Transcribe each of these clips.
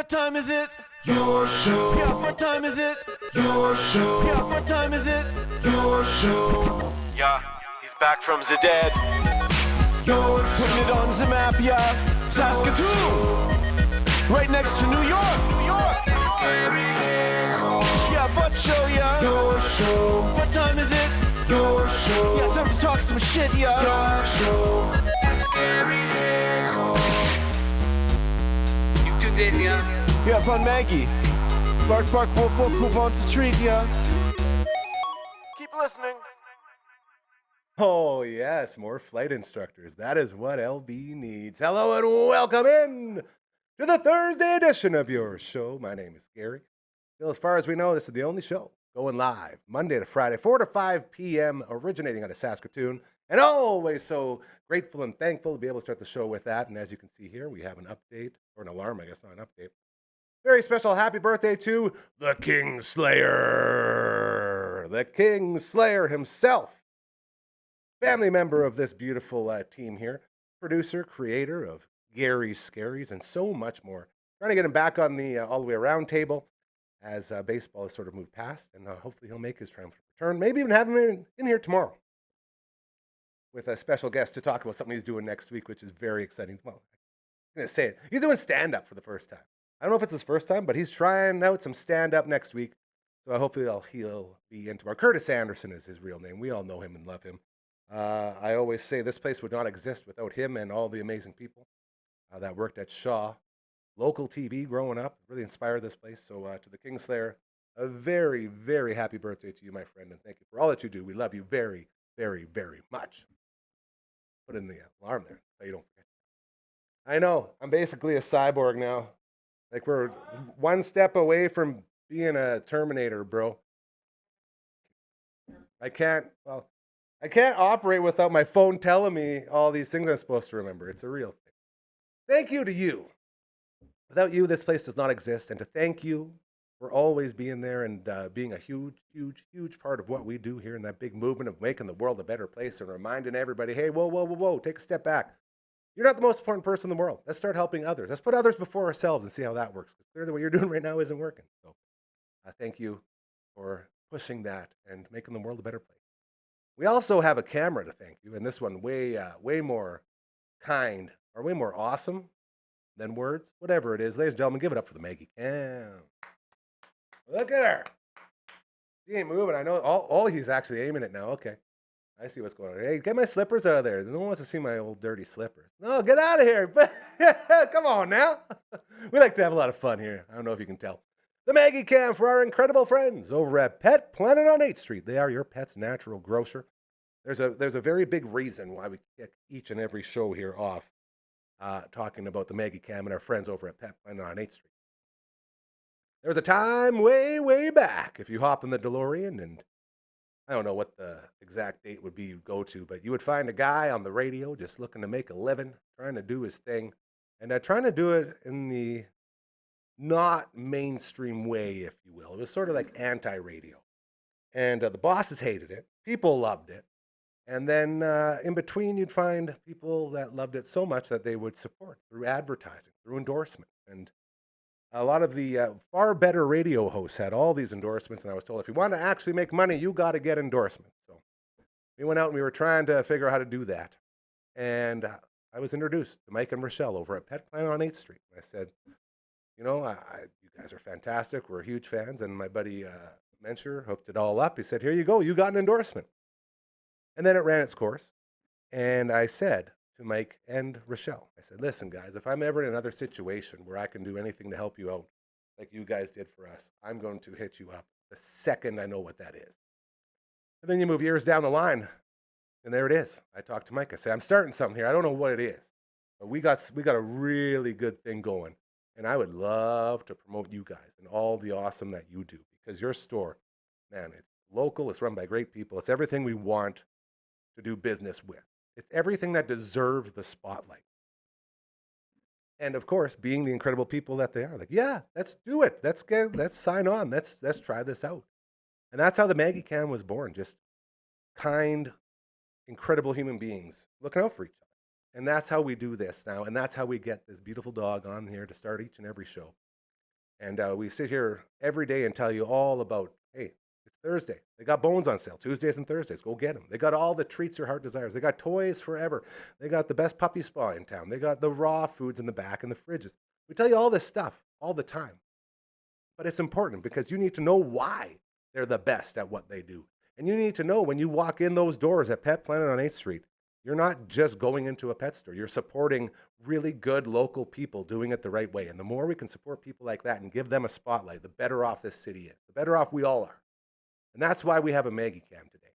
What time is it? Your show. Yeah, what time is it? Your show. Yeah, what time is it? Your show. Yeah, he's back from the dead. Your show. Putting it on the map, yeah. Saskatoon. Right next to New York. New York. Yeah, what show, yeah. Your show. What time is it? Your show. Yeah, time to talk some shit, yeah. Your show. You've tuned in, yeah. Yeah, fun Maggie. Bark, bark, wolf, wolf, who wants a treat, yeah? Keep listening. Oh, yes, more flight instructors. That is what LB needs. Hello and welcome in to the Thursday edition of your show. My name is Gary. Still, as far as we know, this is the only show going live Monday to Friday, 4 to 5 p.m., originating out of Saskatoon. And always so grateful and thankful to be able to start the show with that. And as you can see here, we have an update, or an alarm, I guess, not an update. Very special happy birthday to the King Slayer. The King Slayer himself. Family member of this beautiful team here. Producer, creator of Gary's Scaries, and so much more. Trying to get him back on the all the way around table as baseball has sort of moved past. And hopefully he'll make his triumphant return. Maybe even have him in here tomorrow with a special guest to talk about something he's doing next week, which is very exciting. Well, I'm going to say it. He's doing stand-up for the first time. I don't know if it's his first time, but he's trying out some stand-up next week. So hopefully he'll be in tomorrow. Curtis Anderson is his real name. We all know him and love him. I always say this place would not exist without him and all the amazing people that worked at Shaw. Local TV growing up really inspired this place. So to the Kingslayer, a very, very happy birthday to you, my friend. And thank you for all that you do. We love you very, very, very much. Put in the alarm there so you don't forget. I know. I'm basically a cyborg now. Like, we're one step away from being a Terminator, bro. I can't operate without my phone telling me all these things I'm supposed to remember. It's a real thing. Thank you to you. Without you, this place does not exist. And to thank you for always being there and being a huge, huge, huge part of what we do here in that big movement of making the world a better place and reminding everybody, hey, whoa, whoa, whoa, whoa, take a step back. You're not the most important person in the world. Let's start helping others. Let's put others before ourselves and see how that works. Because clearly what you're doing right now isn't working. So thank you for pushing that and making the world a better place. We also have a camera to thank you, and this one way more kind or way more awesome than words. Whatever it is, ladies and gentlemen, give it up for the Maggie Cam. Look at her. She ain't moving. I know all he's actually aiming at now. Okay. I see what's going on. Hey, get my slippers out of there. No one wants to see my old dirty slippers. No, get out of here. Come on now. We like to have a lot of fun here. I don't know if you can tell. The Maggie Cam for our incredible friends over at Pet Planet on 8th Street. They are your pet's natural grocer. There's a very big reason why we kick each and every show here off talking about the Maggie Cam and our friends over at Pet Planet on 8th Street. There was a time way, way back, if you hop in the DeLorean, and I don't know what the exact date would be you go to, but you would find a guy on the radio just looking to make a living, trying to do his thing, and trying to do it in the not mainstream way, if you will. It was sort of like anti-radio. And the bosses hated it. People loved it. And then in between, you'd find people that loved it so much that they would support through advertising, through endorsement. And a lot of the far better radio hosts had all these endorsements, and I was told, if you want to actually make money, you got to get endorsements. So we went out and we were trying to figure out how to do that. And I was introduced to Mike and Rochelle over at Pet Planet on 8th Street. And I said, you know, you guys are fantastic. We're huge fans. And my buddy Mencher hooked it all up. He said, here you go. You got an endorsement. And then it ran its course. And I said to Mike and Rochelle, I said, listen, guys, if I'm ever in another situation where I can do anything to help you out like you guys did for us, I'm going to hit you up the second I know what that is. And then you move years down the line, and there it is. I talked to Mike. I said, I'm starting something here. I don't know what it is, but we got a really good thing going. And I would love to promote you guys and all the awesome that you do, because your store, man, it's local, it's run by great people. It's everything we want to do business with. It's everything that deserves the spotlight. And of course, being the incredible people that they are, like, yeah, let's do it. Let's sign on. Let's try this out. And that's how the Maggie Cam was born. Just kind, incredible human beings looking out for each other. And that's how we do this now. And that's how we get this beautiful dog on here to start each and every show. And we sit here every day and tell you all about, hey, it's Thursday. They got bones on sale, Tuesdays and Thursdays. Go get them. They got all the treats your heart desires. They got toys forever. They got the best puppy spa in town. They got the raw foods in the back and the fridges. We tell you all this stuff all the time. But it's important because you need to know why they're the best at what they do. And you need to know when you walk in those doors at Pet Planet on 8th Street, you're not just going into a pet store. You're supporting really good local people doing it the right way. And the more we can support people like that and give them a spotlight, the better off this city is. The better off we all are. And that's why we have a Maggie Cam today.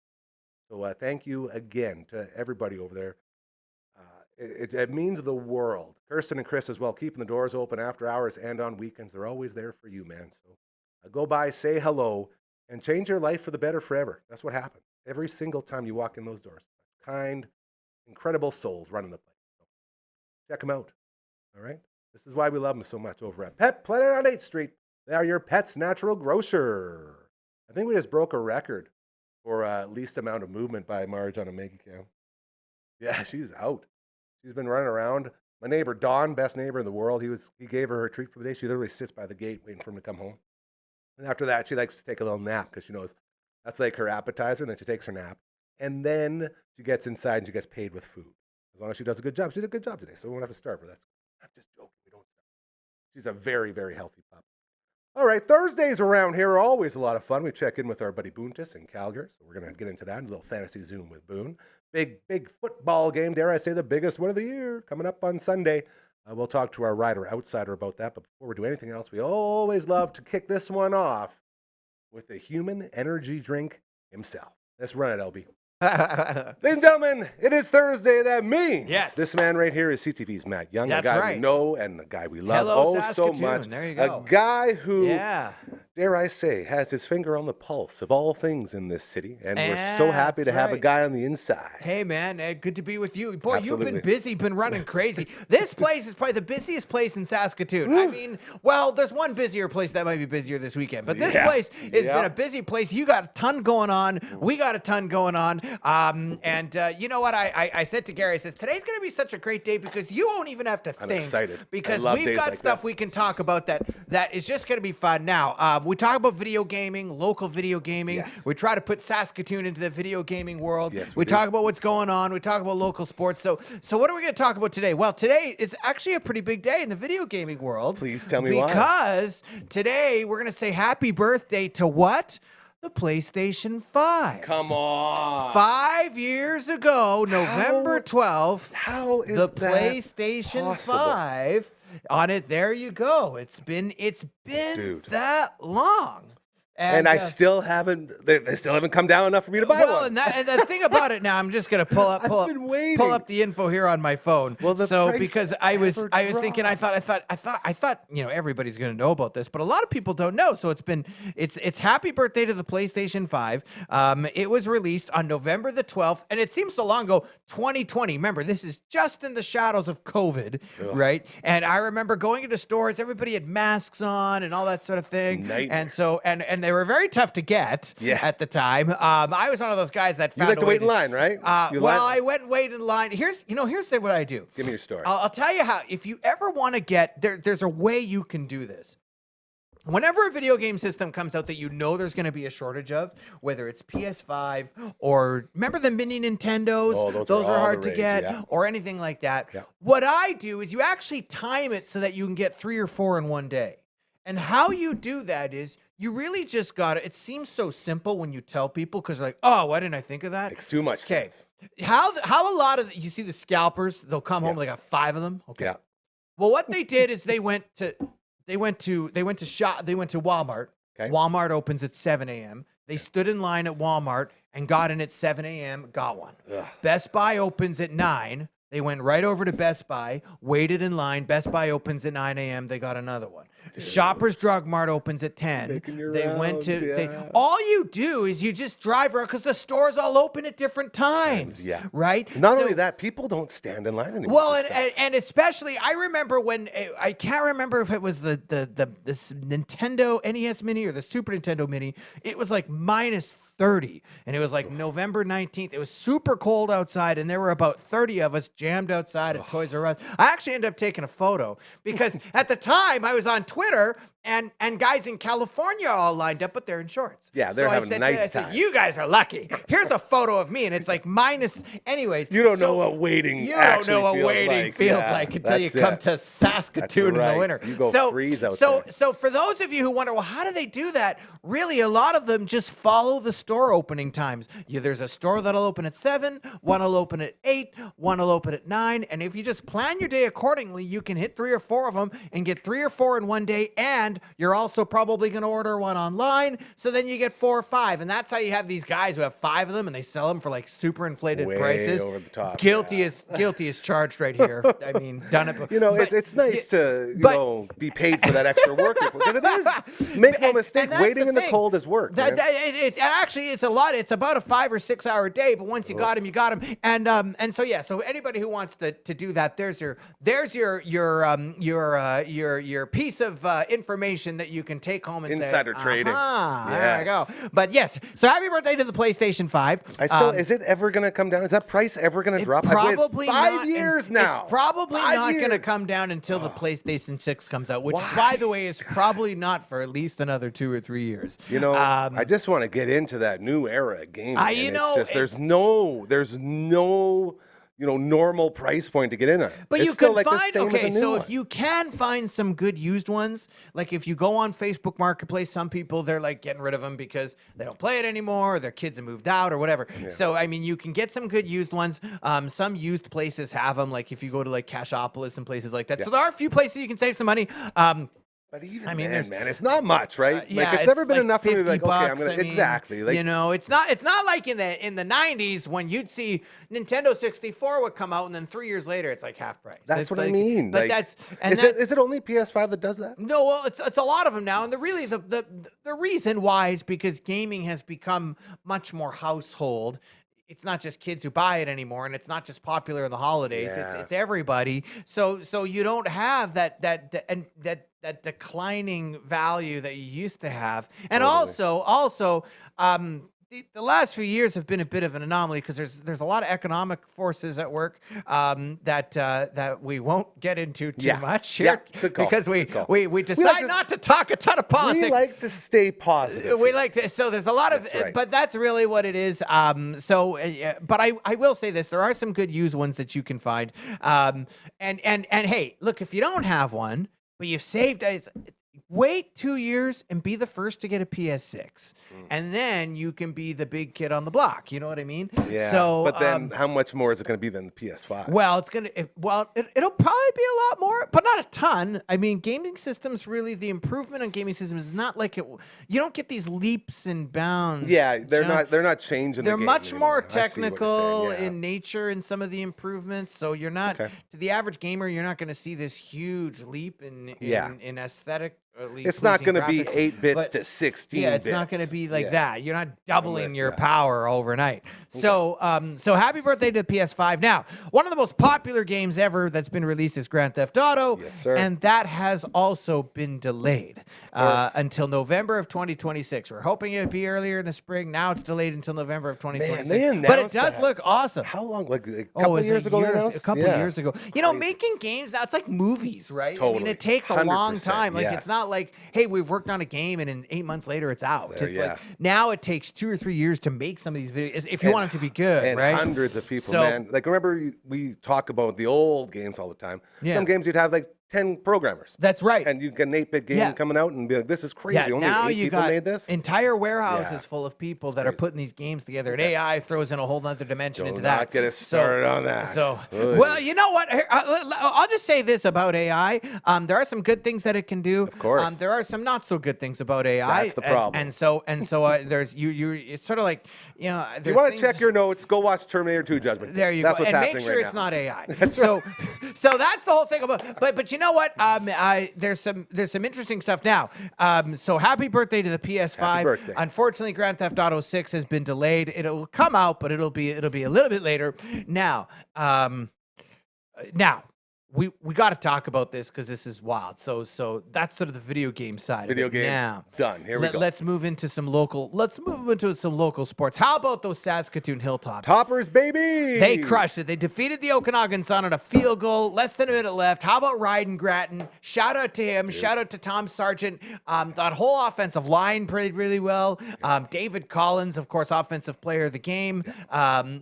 So thank you again to everybody over there. It means the world. Kirsten and Chris as well, keeping the doors open after hours and on weekends. They're always there for you, man. So go by, say hello, and change your life for the better forever. That's what happens every single time you walk in those doors. Kind, incredible souls running the place. So check them out. All right? This is why we love them so much over at Pet Planet on 8th Street. They are your pet's natural grocer. I think we just broke a record for least amount of movement by Marge on a Maggie Cam. Yeah, she's out. She's been running around. My neighbor, Dawn, best neighbor in the world, he gave her treat for the day. She literally sits by the gate waiting for him to come home. And after that, she likes to take a little nap because she knows that's like her appetizer. And then she takes her nap. And then she gets inside and she gets paid with food. As long as she does a good job. She did a good job today, so we won't have to starve her. I'm just joking. We don't starve. She's a very, very healthy pup. All right, Thursdays around here are always a lot of fun. We check in with our buddy Boontis in Calgary, so we're going to get into that. A little fantasy Zoom with Boone. Big football game, dare I say the biggest one of the year, coming up on Sunday. We'll talk to our rider outsider about that, but before we do anything else, we always love to kick this one off with the human energy drink himself. Let's run it, LB. Ladies and gentlemen, it is Thursday. That means this man right here is CTV's Matt Young, a guy we know and a guy we love so much. There you go. A guy who, dare I say, has his finger on the pulse of all things in this city, and we're so happy to have a guy on the inside. Hey, man, good to be with you. Boy, Absolutely. You've been busy, been running crazy. This place is probably the busiest place in Saskatoon. I mean, well, there's one busier place that might be busier this weekend, but this place has been a busy place. You got a ton going on. We got a ton going on. You know what? I said to Gary, I says, today's going to be such a great day because you won't even have to think. I'm excited. Because we've got stuff we can talk about that is just going to be fun. Now, we talk about video gaming, local video gaming. Yes. We try to put Saskatoon into the video gaming world. Yes, we talk about what's going on. We talk about local sports. So what are we going to talk about today? Well, today it's actually a pretty big day in the video gaming world. Please tell me why. Because today we're going to say happy birthday to what? The PlayStation 5. Come on. 5 years ago, November 12th, how is the that PlayStation possible? 5 on it. There you go. It's been Dude. that long. And I still haven't. They still haven't come down enough for me to buy one. And the thing about it now, I'm just gonna pull up the info here on my phone. Well, because I was thinking, I thought, everybody's gonna know about this, but a lot of people don't know. So it's happy birthday to the PlayStation 5. It was released on November the 12th, and it seems so long ago, 2020. Remember, this is just in the shadows of COVID, right? And I remember going into stores, everybody had masks on and all that sort of thing. Nightmare. And so and they were very tough to get at the time. I was one of those guys that found you like to wait in line, right? I went and waited in line. Here's what I do. Give me your story. I'll tell you how. If you ever want to get there's a way you can do this. Whenever a video game system comes out that you know there's going to be a shortage of, whether it's PS5 or remember the mini Nintendos, those are hard to get, or anything like that. Yeah. What I do is you actually time it so that you can get 3 or 4 in one day. And how you do that is you really just got to, it seems so simple when you tell people because they're like, oh, why didn't I think of that? Makes too much sense. How a lot of, you see the scalpers, they'll come home, they got 5 of them. Okay. Yeah. Well, what they did is they went to Walmart. Okay. Walmart opens at 7 a.m. They stood in line at Walmart and got in at 7 a.m., got one. Ugh. Best Buy opens at 9. They went right over to Best Buy, waited in line. Best Buy opens at 9 a.m. They got another one. Dude. Shoppers Drug Mart opens at 10. All you do is you just drive around because the stores all open at different times. Yeah. Right? Not only that, people don't stand in line anymore. Well, and especially, I remember when, I can't remember if it was this Nintendo NES Mini or the Super Nintendo Mini. It was like minus 30, and it was like November 19th. It was super cold outside, and there were about 30 of us jammed outside at Toys R Us. I actually ended up taking a photo because at the time I was on Twitter And guys in California are all lined up, but they're in shorts. Yeah, they're so having a nice I said, time. you guys are lucky. Here's a photo of me, and it's like minus. Anyways, You don't know what waiting You actually don't know what feels waiting like. feels Yeah, like until you that's come it. to Saskatoon in right. the winter. You go freeze out so, there. So for those of you who wonder, well, how do they do that? Really, a lot of them just follow the store opening times. There's a store that'll open at 7, one will open at 8, one will open at 9, and if you just plan your day accordingly, you can hit 3 or 4 of them and get 3 or 4 in one day, and you're also probably going to order one online, so then you get 4 or 5, and that's how you have these guys who have 5 of them, and they sell them for like super inflated Way prices. over the top, Guilty yeah. is charged right here. I mean, done it. It's nice to be paid for that extra work because it is. Make no mistake, waiting in the cold is work. It actually is a lot. It's about a 5 or 6 hour day, but once you got them, you got them. And so anybody who wants to do that, there's your piece of information that you can take home and Insider say, trading. There I go. But yes, so happy birthday to the PlayStation 5. Is it ever going to come down? Is that price ever going to drop? Probably I've waited not. 5 years now. It's probably not going to years. come down until the PlayStation 6 comes out, which, Why? by the way, is probably not for at least another 2 or 3 years. I just want to get into that new era of gaming. There's no normal price point to get in on. But it's you still can like find, the same as a new one. if you can find some good used ones, like if you go on Facebook Marketplace, some people, they're like getting rid of them because they don't play it anymore, or their kids have moved out or whatever. Yeah. So, I mean, you can get some good used ones. Some used places have them, like if you go to like Cashopolis and places like that. Yeah. So there are a few places you can save some money. But even I mean, man, it's not much, right? Yeah, it's never been like enough for me to be like, okay, I'm $50, gonna I mean, exactly. Like, it's not like in the 90s when you'd see Nintendo 64 would come out and then 3 years later it's like half price. that's It's what I like- mean. But Like, is is it only PS5 that does that? No, well, it's a lot of them now, and the reason why is because gaming has become much more household. It's not just kids who buy it anymore, and it's not just popular in the holidays. Yeah. It's everybody. So you don't have that declining value that you used to have, and Totally. also. The last few years have been a bit of an anomaly because there's a lot of economic forces at work that we won't get into too much here good call. because Good call. we decide not to talk a ton of politics. We like to stay positive. We like to, so there's a lot of, That's right. but that's really what it is. But I will say this: there are some good used ones that you can find. And hey, look, if you don't have one, but you've saved, wait 2 years and be the first to get a PS6, and then you can be the big kid on the block. You know what I mean? Yeah. So, but then, how much more is it going to be than the PS5? well, it'll probably be a lot more, but not a ton. I mean, gaming systems really, the improvement on gaming systems is not like it. You don't get these leaps and bounds. Yeah, they're jump. not changing. They're the game much anymore. more I see what you're technical saying, yeah. in nature in some of the improvements. So you're not, Okay. to the average gamer, you're not going to see this huge leap in aesthetic. It's not going to be graphics, 8 bits but- to 16 Yeah, it's bits. not going to be like Yeah. that. You're not doubling with your that. power overnight. So, so happy birthday to the PS5. Now, one of the most popular games ever that's been released is Grand Theft Auto. Yes, sir. And that has also been delayed course. until November of 2026. We're hoping it would be earlier in the spring. Now it's delayed until November of 2026. they but it announced does that. look awesome. How long? Like a couple is it years ago? they announced? A couple Yeah. years ago. You know, making games now, it's like movies, right? I mean, Totally. it takes a long 100%, time. Like, yes. it's not like, hey, we've worked on a game and in 8 months later it's out. There, It's yeah. like now it takes 2 or 3 years to make some of these videos if you want them to be good, And right? hundreds of people, So- man. Like, remember, we talk about the old games all the time. Yeah. Some games you'd have like 10 programmers. That's right. And you get an 8-bit game Yeah. coming out and be like, this is crazy. Yeah, Only now 8 you people got made this. entire warehouses Yeah. full of people that are crazy. putting these games together, and AI throws in a whole nother dimension Do into not that. get us started on that. So, Oy. well, you know what? Here, I'll just say this about AI. There are some good things that it can do. Of course. There are some not so good things about AI. That's the problem. And so there's you. It's sort of like, you know. If you want to check your notes, go watch Terminator 2 Judgment Day. There you That's go, what's and happening make sure right it's now. not AI. So that's the whole thing about. But you know what? There's some interesting stuff now. So happy birthday to the PS5. Happy birthday. Unfortunately, Grand Theft Auto 6 has been delayed. It'll come out, but it'll be a little bit later. Now, we got to talk about this because this is wild. So that's sort of the video game side. Video of it. games Now, done. Here we go. Let's move into some local. Let's move into some local sports. How about those Saskatoon Hilltops? Toppers, baby. They crushed it. They defeated the Okanagan Sun on a field goal. Less than a minute left. How about Ryden Grattan? Shout out to him. Shout out to Tom Sargent. That whole offensive line played really well. David Collins, of course, offensive player of the game.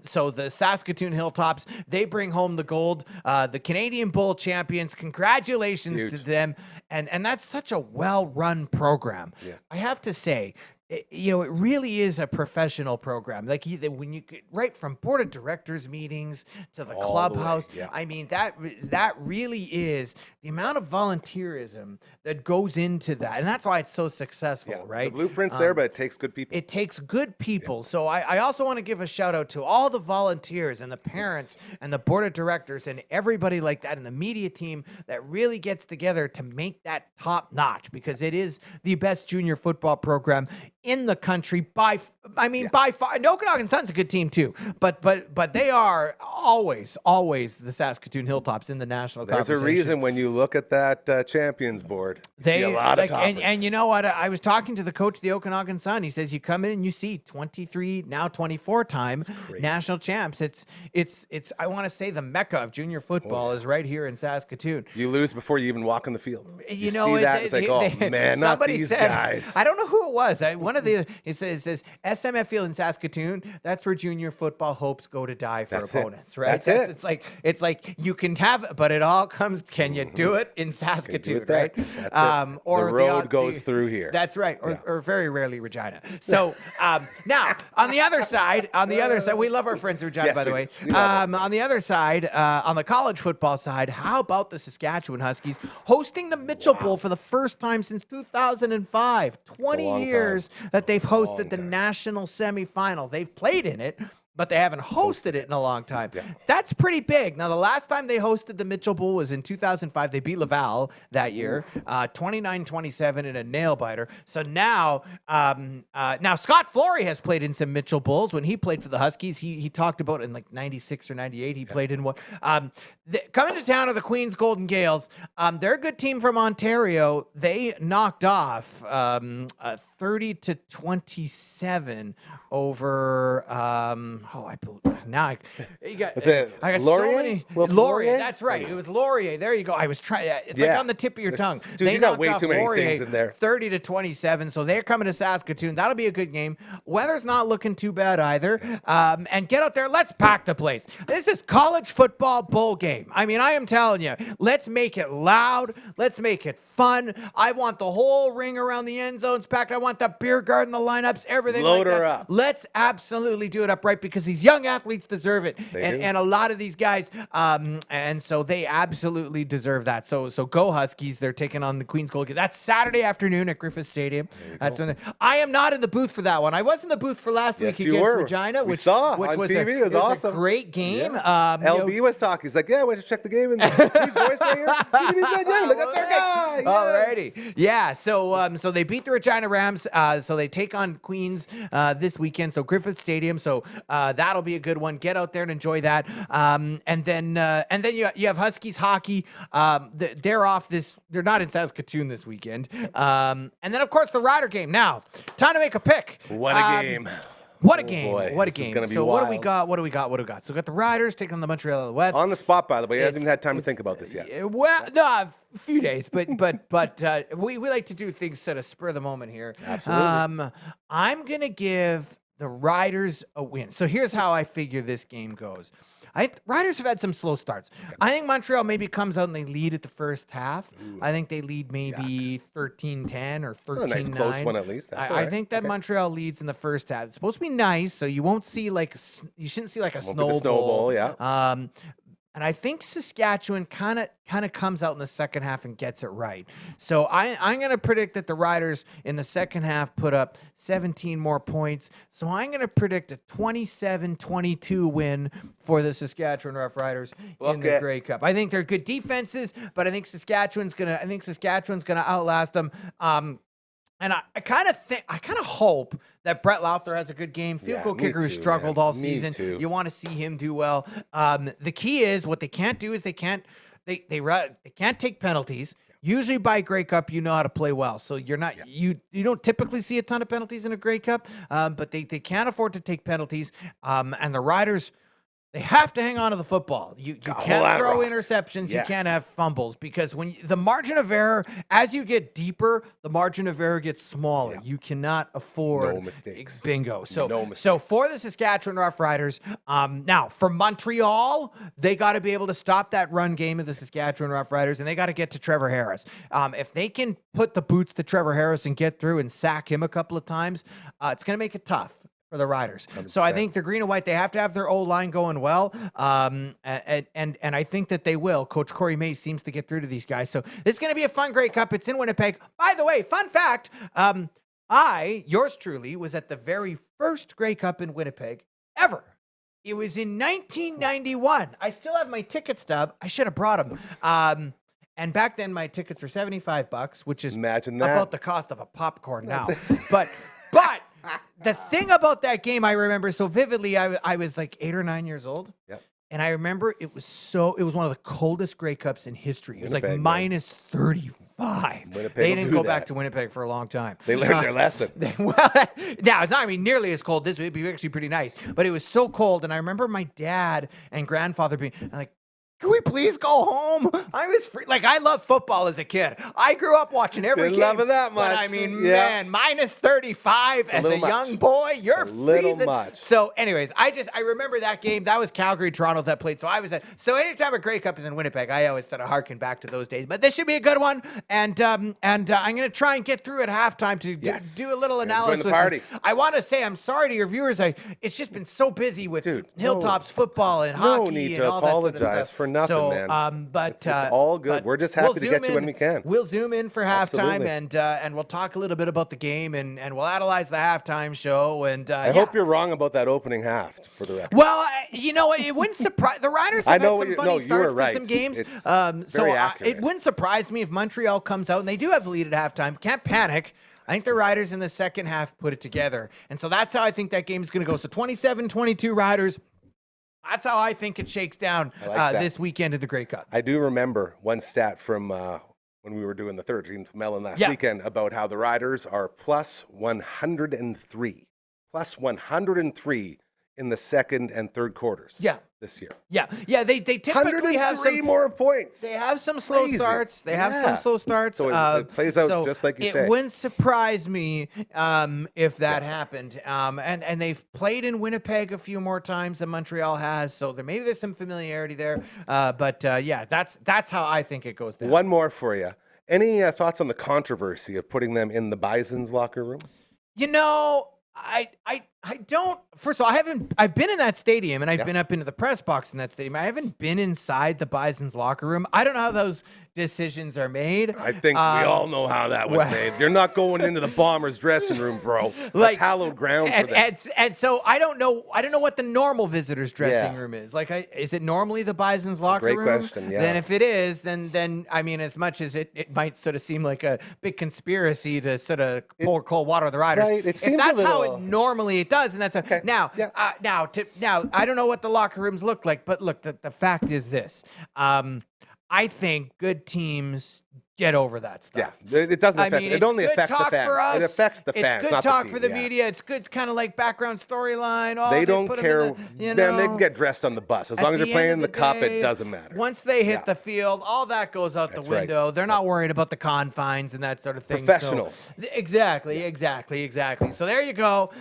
So the Saskatoon Hilltops, they bring home the gold. The Canadian Bowl champions. Congratulations Huge. to them. And that's such a well-run program. Yes. I have to say, it really is a professional program. Like when you get right from board of directors meetings to the All the way, clubhouse. yeah. I mean, that really is the amount of volunteerism that goes into that. And that's why it's so successful, Yeah. right? The blueprint's there, but it takes good people. It takes good people. So I also want to give a shout out to all the volunteers and the parents and the board of directors and everybody like that and the media team that really gets together to make that top notch, because it is the best junior football program in the country by far. No, Okanagan Sun's a good team too, but they are always the Saskatoon Hilltops in the national There's a conversation. reason when you look at that champions board, you see a lot of toppers. and you know what? I was talking to the coach of the Okanagan Sun. He says you come in and you see 23, now 24-time national champs. It's I want to say the mecca of junior football is right here in Saskatoon. You lose before you even walk on the field. You see know, that, it's like, oh man, not somebody these said, guys. I don't know who it was. One of the it says SMF Field in Saskatoon. That's where junior football hopes go to die for That's it. opponents, right? That's it. It's like you can have, but it all comes. Can you do it in Saskatoon, there. right? That's it. Or the road goes through here. That's right, or very rarely Regina. So now on the other side, we love our friends in Regina, Yes, by the we way. do. We love them. On the other side, on the college football side, how about the Saskatchewan Huskies hosting the Mitchell Bowl for the first time since 2005? 20 long years that they've hosted the time. national semifinal. They've played in it, but they haven't hosted it in a long time. Yeah. That's pretty big. Now, the last time they hosted the Mitchell Bowl was in 2005. They beat Laval that year, 29-27 in a nail-biter. So now Scott Flory has played in some Mitchell Bowls. When he played for the Huskies, he talked about in like 96 or 98, he played in one. Coming to town are the Queens Golden Gales. They're a good team from Ontario. They knocked off 30-27 over you got Is it I got Laurier? so many Wilfrid Laurier. Laurier? That's right. It was Laurier. There you go. I was trying. It's like Yeah. on the tip of your tongue. Dude, They you got knocked way off too many Laurier things in there. 30-27. So they're coming to Saskatoon. That'll be a good game. Weather's not looking too bad either. And get out there. Let's pack the place. This is college football bowl game. I mean, I am telling you. Let's make it loud. Let's make it fun. I want the whole ring around the end zones packed. I want the beer garden, the lineups, everything. Load like her that. up. Let's absolutely do it up right, because these young athletes deserve it, They do. and a lot of these guys, and so they absolutely deserve that. So go Huskies! They're taking on the Queens Gold. That's Saturday afternoon at Griffith Stadium. That's when I am not in the booth for that one. I I was in the booth for last Yes, week you against were. Regina, We which saw which on was TV. It was awesome. a great game. Yeah. LB was talking. He's like, "Yeah, I went to check the game, and who's voice right here? TV's right there. Like, that's our guy." Yes. Alrighty. Yeah. So they beat the Regina Rams. So they take on Queens this weekend. So Griffith Stadium. So that'll be a good one. Get out there and enjoy that. And then you have Huskies hockey. They're off this. They're not in Saskatoon this weekend. And then of course the Rider game. Now, time to make a pick. What a game. What a Oh, game! boy. What a This is game! gonna be So what do we wild. got? What do we got? So we got the Riders taking on the Montreal Alouettes. On the spot, by the way. He hasn't It's- even had time to think about this yet. Well, no, a few days, but we like to do things sort of spur of the moment here. Absolutely. I'm gonna give the Riders a win. So here's how I figure this game goes. Riders have had some slow starts. I think Montreal maybe comes out and they lead at the first half. I think they lead maybe 13-10 or 13-9. A nice close one at least. That's all I right. think that Okay. Montreal leads in the first half. It's supposed to be nice, so you won't see you shouldn't see like a Won't be the snowball. snowball, yeah. And I think Saskatchewan kind of comes out in the second half and gets it right. So I'm going to predict that the Riders in the second half put up 17 more points. So I'm going to predict a 27-22 win for the Saskatchewan Roughriders in the Okay. Grey Cup. I think they're good defenses, but I think Saskatchewan's going to outlast them. And I kind of hope that Brett Lauther has a good game. Field Yeah, goal me kicker who too, struggled man. all Me season. too. You want to see him do well. The key is what they can't do is they can't they can't take penalties. Usually by Grey Cup, you know how to play well. So you're not you don't typically see a ton of penalties in a Grey Cup, but they can't afford to take penalties. And the Riders, they have to hang on to the football. You can't throw interceptions. You can't have fumbles, because when the margin of error, as you get deeper, the margin of error gets smaller. You cannot afford no mistakes. Bingo. So for the Saskatchewan Roughriders, now for Montreal, they got to be able to stop that run game of the Saskatchewan Roughriders, and they got to get to Trevor Harris. If they can put the boots to Trevor Harris and get through and sack him a couple of times, it's going to make it tough for the Riders. 100%. So I think the green and white, they have to have their O-line going well. And I think that they will. Coach Corey May seems to get through to these guys. So this is going to be a fun Grey Cup. It's in Winnipeg. By the way, fun fact, yours truly, was at the very first Grey Cup in Winnipeg ever. It was in 1991. I still have my ticket stub. I should have brought them. And back then my tickets were $75, which is about the cost of a popcorn now. But the thing about that game I remember so vividly, I was like 8 or 9 years old. Yep. And I remember it was one of the coldest Grey Cups in history. It was like Winnipeg, minus 35. Winnipeg They will didn't do go back that. to Winnipeg for a long time. They learned their lesson. Well, now it's not nearly as cold. This would be actually pretty nice, but it was so cold. And I remember my dad and grandfather being like, "Can we please go home?" I was I love football as a kid. I grew up watching every Didn't game. love it that But much. I mean, Yeah. man, minus 35 as a young boy, you're a little freezing. much. So, anyways, I remember that game. That was Calgary, Toronto that played. So anytime a Grey Cup is in Winnipeg, I always sort of harken back to those days. But this should be a good one. And I'm going to try and get through at halftime to do a little Join analysis. the party. I want to say I'm sorry to your viewers. It's just been so busy with Hilltops football and hockey. No need and to all that sort of apologize stuff. for nothing, so, man. But it's all good. but We're just happy to zoom get you in. when we can. We'll zoom in for halftime, Absolutely. and we'll talk a little bit about the game, and we'll analyze the halftime show. And I hope you're wrong about that opening half, for the record. Well, you know what? It wouldn't surprise the Riders. Have I know had some you- funny no, you starts were right. to some games. It's very accurate. It wouldn't surprise me if Montreal comes out and they do have the lead at halftime. Can't panic. I think the Riders in the second half put it together. And so that's how I think that game is going to go. So 27-22 Riders. That's how I think it shakes down this weekend in the Grey Cup. I do remember one stat from when we were doing the 13th Melon last weekend about how the Riders are plus 103. Plus 103 in the second and third quarters. This year. They typically have some more points. They have some slow starts. They have some slow starts. So it plays out just like you say. It wouldn't surprise me if that happened. And they've played in Winnipeg a few more times than Montreal has, so maybe there's some familiarity there. But that's how I think it goes down. One more for you. Any thoughts on the controversy of putting them in the Bison's locker room? You know, I don't. First of all, I've been in that stadium, and I've been up into the press box in that stadium. I haven't been inside the Bison's locker room. I don't know how those decisions are made. I think we all know how that was made. You're not going into the Bombers' dressing room, bro. That's hallowed ground for them. And so I don't know what the normal visitors' dressing room is. Is it normally the Bison's locker room? Great question. Yeah. Then if it is, then I mean, as much as it might sort of seem like a big conspiracy to sort of pour cold water on the Riders. Right. It seems if that's a little... how it normally does, and that's okay. Now I don't know what the locker rooms look like, but look, the fact is this: I think good teams get over that stuff. Yeah, it doesn't affect. It only affects the fans. For us. It affects the fans. It's good not talk the team. for the media. It's good kind of like background storyline. They don't care. Man, they can get dressed on the bus as long as you're playing in the cup. It doesn't matter. Once they hit the field, all that goes out the window. They're not worried about the confines and that sort of thing. Professionals. So, exactly. So there you go.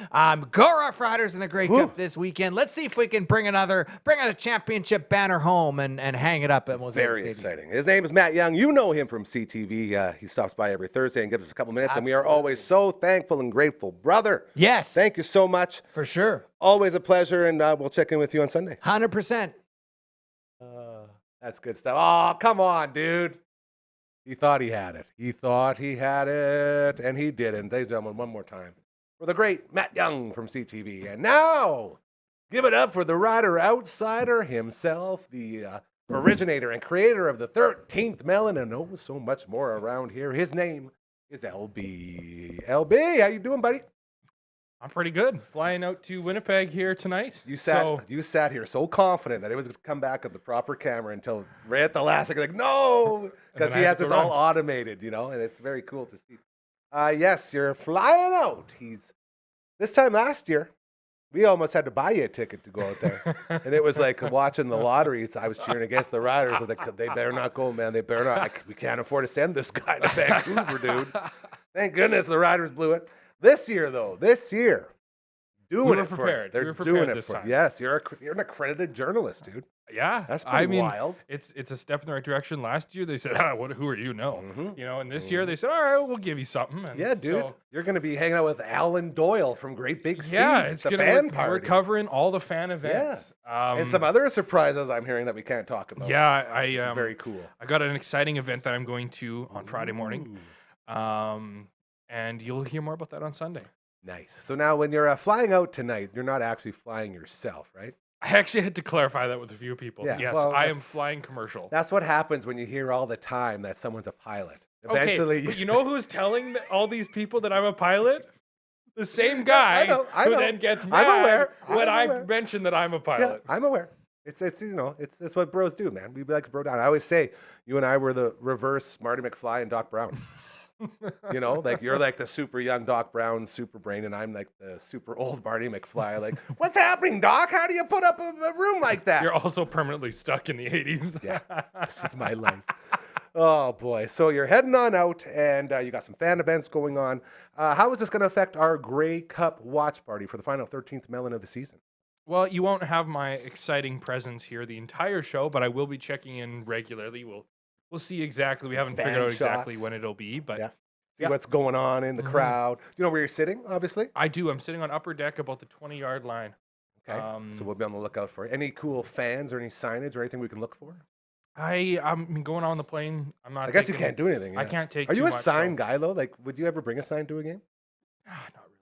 Go Rough Riders in the Grey Cup this weekend. Let's see if we can bring a championship banner home and hang it up at Mosaic Very Stadium. exciting. His name is Matt Young. You know him from CTV. He stops by every Thursday and gives us a couple minutes, and we are always so thankful and grateful. Brother, yes. Thank you so much. For sure. Always a pleasure, and we'll check in with you on Sunday. 100%. That's good stuff. Oh, come on, dude. He thought he had it. And he didn't. Ladies and gentlemen, one more time for the great Matt Young from CTV. And now, give it up for the Rider Outsider himself, the originator and creator of the 13th Melon, and so much more around here. His name is LB. LB, how you doing, buddy? I'm pretty good. Flying out to Winnipeg here tonight. You sat here so confident that it was going to come back on the proper camera until right at the last second, like, no, because then he I has had to this all run. automated, and it's very cool to see. Yes, you're flying out. This time last year, we almost had to buy you a ticket to go out there. And it was like watching the lottery. I was cheering against the Riders. I was like, they better not go, man. They better not. We can't afford to send this guy to Vancouver, dude. Thank goodness the Riders blew it. This year, doing We were it for prepared. it. They're We were doing prepared it this for time. Yes, you're an accredited journalist, dude. Yeah, That's I pretty mean, wild. It's a step in the right direction. Last year they said, who are you? No, Mhm. and this year they said, all right, we'll give you something. And Yeah, dude. so, You're going to be hanging out with Alan Doyle from Great Big Sea. yeah, it's the gonna. fan We're party. covering all the fan events. And some other surprises I'm hearing that we can't talk about. Yeah, Which is very cool. I got an exciting event that I'm going to on Friday morning. And you'll hear more about that on Sunday. Nice. So now when you're flying out tonight, you're not actually flying yourself, right? I actually had to clarify that with a few people. Yeah, Yes, well, I am that's- flying commercial. That's what happens when you hear all the time that someone's a pilot. Okay, Eventually, but you know who's telling all these people that I'm a pilot? The same guy I who know. then gets I'm mad aware. when I'm I aware. mention that I'm a Yeah, pilot. I'm aware. It's what bros do, man. We like to bro down. I always say you and I were the reverse Marty McFly and Doc Brown. Like you're like the super young Doc Brown super brain, and I'm like the super old Marty McFly. Like, what's happening, Doc? How do you put up a room like that? You're also permanently stuck in the 80s. Yeah, this is my life. Oh boy! So you're heading on out, and you got some fan events going on. How is this going to affect our Grey Cup watch party for the final 13th melon of the season? Well, you won't have my exciting presence here the entire show, but I will be checking in regularly. We'll see exactly. We Some haven't figured fan out exactly shots. when it'll be, but Yeah. See Yeah. what's going on in the crowd. Do you know where you're sitting? Obviously. I do. I'm sitting on upper deck about the 20-yard line. Okay. So we'll be on the lookout for it. Any cool fans or any signage or anything we can look for? I'm going on the plane. I'm not. I guess you taking- can't do anything. I yeah. can't take. Are you too a much, sign though. guy though? Like, would you ever bring a sign to a game? Not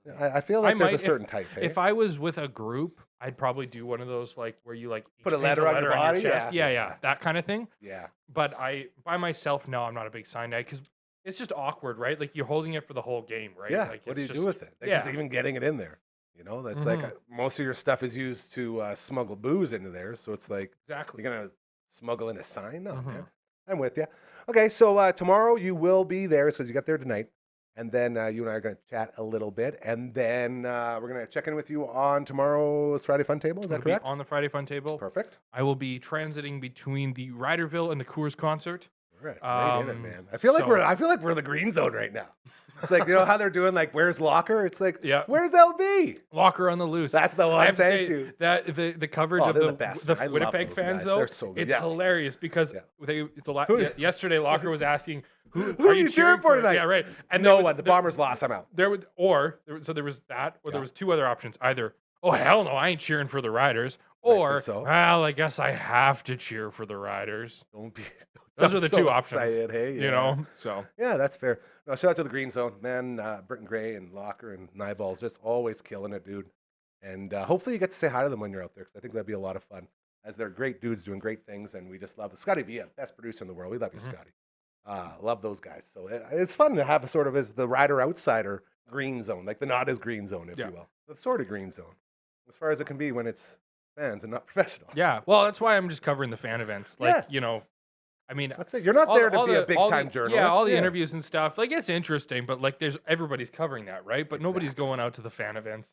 really. I feel like there's might a certain type. Hey? If I was with a group, I'd probably do one of those like where you like Put each a paint letter on your body? chest. Yeah. Yeah, that kind of thing. Yeah. But by myself, no, I'm not a big sign guy because it's just awkward, right? Like you're holding it for the whole game, right? Yeah. Like, What do you it's do just- with it? Like, just yeah. even getting it in there. That's like most of your stuff is used to smuggle booze into there. So it's like Exactly. you're gonna smuggle in a sign. No, Mhm. man. I'm with you. Okay, so tomorrow you will be there because you got there tonight, and then you and I are gonna chat a little bit, and then we're gonna check in with you on tomorrow's Friday Fun Table. Is that It'll be correct? on the Friday Fun Table. Perfect. I will be transiting between the Ryderville and the Coors concert. All right, right in it, Um, man. I feel like so- we're in the green zone right now. It's like how they're doing like where's Locker? It's like Yeah. where's LB? Locker on the loose. That's the I one. have to Thank say you. that the coverage Oh, of they're the the best, man. I love Winnipeg those fans guys. though, They're so good. it's Yeah. hilarious because Yeah. yesterday Locker was asking who Who are you cheering for tonight? Yeah, right. And No there was- one. The there- Bombers lost. I'm out. There was there was that, or there was two other options. Either oh hell no, I ain't cheering for the Riders, or Rightfully so. well I guess I have to cheer for the Riders. Don't be. Those I'm are the so two options. excited, hey, You yeah. know, so Yeah, that's fair. No, shout out to the Green Zone, man. Britton Gray and Locker and Nyeballs just always killing it, dude. And hopefully you get to say hi to them when you're out there because I think that'd be a lot of fun. As they're great dudes doing great things, and we just love Scotty Villa, best producer in the world. We love you, Scotty. Love those guys. So it's fun to have a sort of as the rider outsider Green Zone, like the not as Green Zone, if you will. The sort of Green Zone, as far as it can be when it's fans and not professionals. yeah. Well, that's why I'm just covering the fan events. Like I mean, That's it. You're not there to be a big all time the- journalist. Yeah, all the interviews and stuff. Like it's interesting, but like everybody's covering that, right? But nobody's going out to the fan events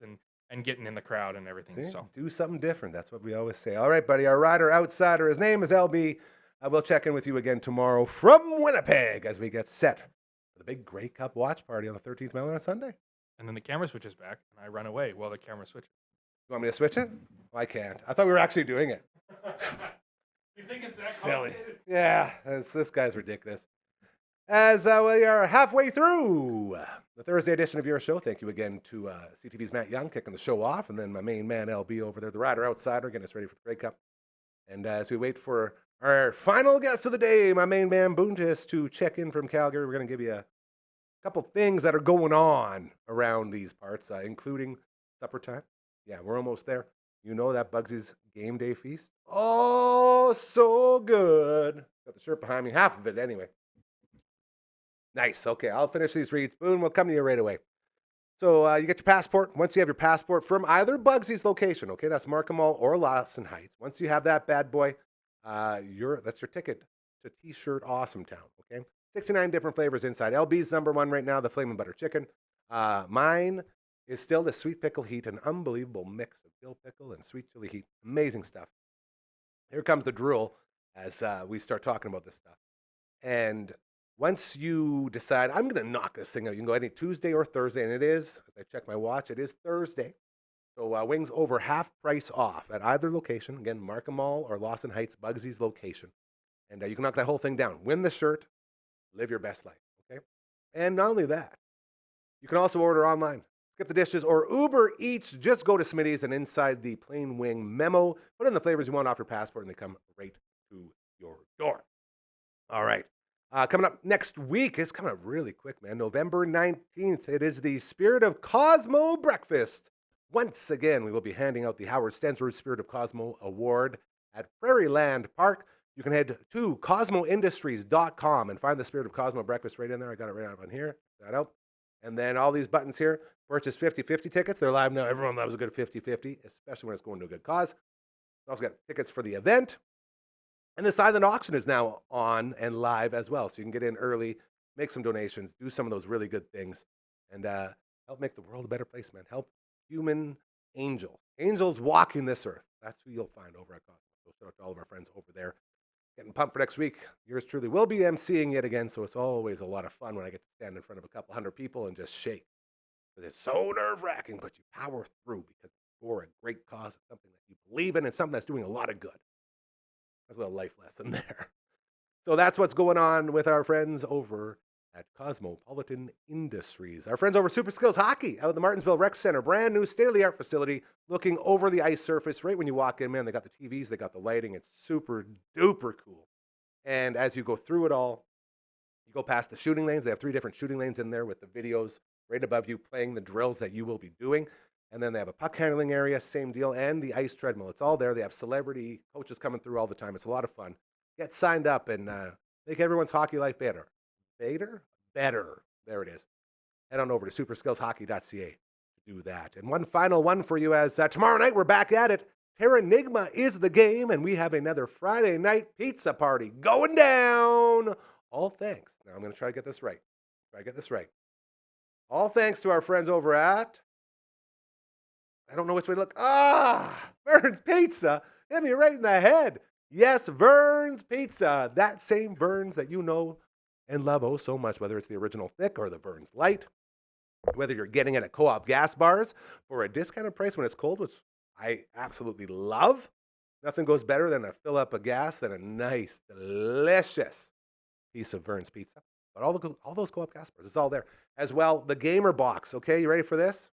and getting in the crowd and everything. See? So Do something different. That's what we always say. All right, buddy. Our rider outsider. His name is LB. We'll check in with you again tomorrow from Winnipeg as we get set for the big Grey Cup watch party on the 13th Melon on Sunday. and then the camera switches back and I run away while the camera switches. You want me to switch it? I can't. I thought we were actually doing it. You think it's that Silly. Yeah, this guy's ridiculous. As we are halfway through the Thursday edition of your show, thank you again to CTV's Matt Young kicking the show off, and then my main man LB over there, the rider outsider, getting us ready for the Grey Cup. And as we wait for our final guest of the day, my main man Boontis, to check in from Calgary, we're going to give you a couple things that are going on around these parts, including supper time. Yeah, we're almost there. You know that Bugsy's game day feast? Oh, so good. Got the shirt behind me, half of it anyway. Nice. Okay, I'll finish these reads. Boone, we'll come to you right away. So you get your passport. Once you have your passport from either Bugsy's location, okay, that's Markham Mall or Lawson Heights. Once you have that bad boy, that's your ticket to T-shirt Awesome Town, okay? 69 different flavors inside. LB's number one right now, the Flamin' Butter Chicken. Mine is still the sweet pickle heat, an unbelievable mix of dill pickle and sweet chili heat. Amazing stuff. Here comes the drool as we start talking about this stuff. And once you decide, I'm going to knock this thing out, you can go any Tuesday or Thursday, and it is, as I check my watch, it is Thursday. So wings over half price off at either location. Again, Markham Mall or Lawson Heights, Bugsy's location. And you can knock that whole thing down. Win the shirt, live your best life, okay? And not only that, you can also order online. Skip the dishes or Uber Eats. Just go to Smitty's and inside the plain wing memo, put in the flavors you want off your passport, and they come right to your door. All right. Coming up next week, it's coming up really quick, man. November 19th, it is the Spirit of Cosmo Breakfast. Once again, we will be handing out the Howard Stensrud Spirit of Cosmo Award at Prairie Land Park. You can head to cosmoindustries.com and find the Spirit of Cosmo Breakfast right in there. I got it right out on here. Check that out. And then all these buttons here, purchase 50-50 tickets. They're live now. Everyone loves a good 50-50, especially when it's going to a good cause. We also got tickets for the event. And the silent auction is now on and live as well. So you can get in early, make some donations, do some of those really good things, and help make the world a better place, man. Help human angels. Angels walking this earth. That's who you'll find over at Cosmo. So shout out to all of our friends over there. Getting pumped for next week. Yours truly will be emceeing yet again, so it's always a lot of fun when I get to stand in front of a couple hundred people and just shake. Because it's so nerve-wracking, but you power through because it's for a great cause. It's something that you believe in and something that's doing a lot of good. That's a little life lesson there. So that's what's going on with our friends over at Cosmopolitan Industries. Our friends over Super Skills Hockey out at the Martinsville Rec Center. Brand new state-of-the-art facility looking over the ice surface right when you walk in. Man, they got the TVs, they got the lighting. It's super duper cool. And as you go through it all, you go past the shooting lanes. They have 3 different shooting lanes in there with the videos right above you playing the drills that you will be doing. And then they have a puck handling area, same deal, and the ice treadmill. It's all there. They have celebrity coaches coming through all the time. It's a lot of fun. Get signed up and make everyone's hockey life better. Better. There it is. Head on over to superskillshockey.ca to do that. And one final one for you as tomorrow night we're back at it. Terranigma is the game, and we have another Friday night pizza party going down. All thanks. Now I'm going to try to get this right. All thanks to our friends over at... I don't know which way to look. Vern's Pizza. Hit me right in the head. Yes, Vern's Pizza. That same Vern's that you know and love oh so much, whether it's the original thick or the Vern's light, whether you're getting it at Co-op gas bars for a discounted price when it's cold, which I absolutely love. Nothing goes better than to fill up a gas than a nice, delicious piece of Vern's Pizza. But all those Co-op gas bars, it's all there. As well, the Gamer Box. Okay, you ready for this?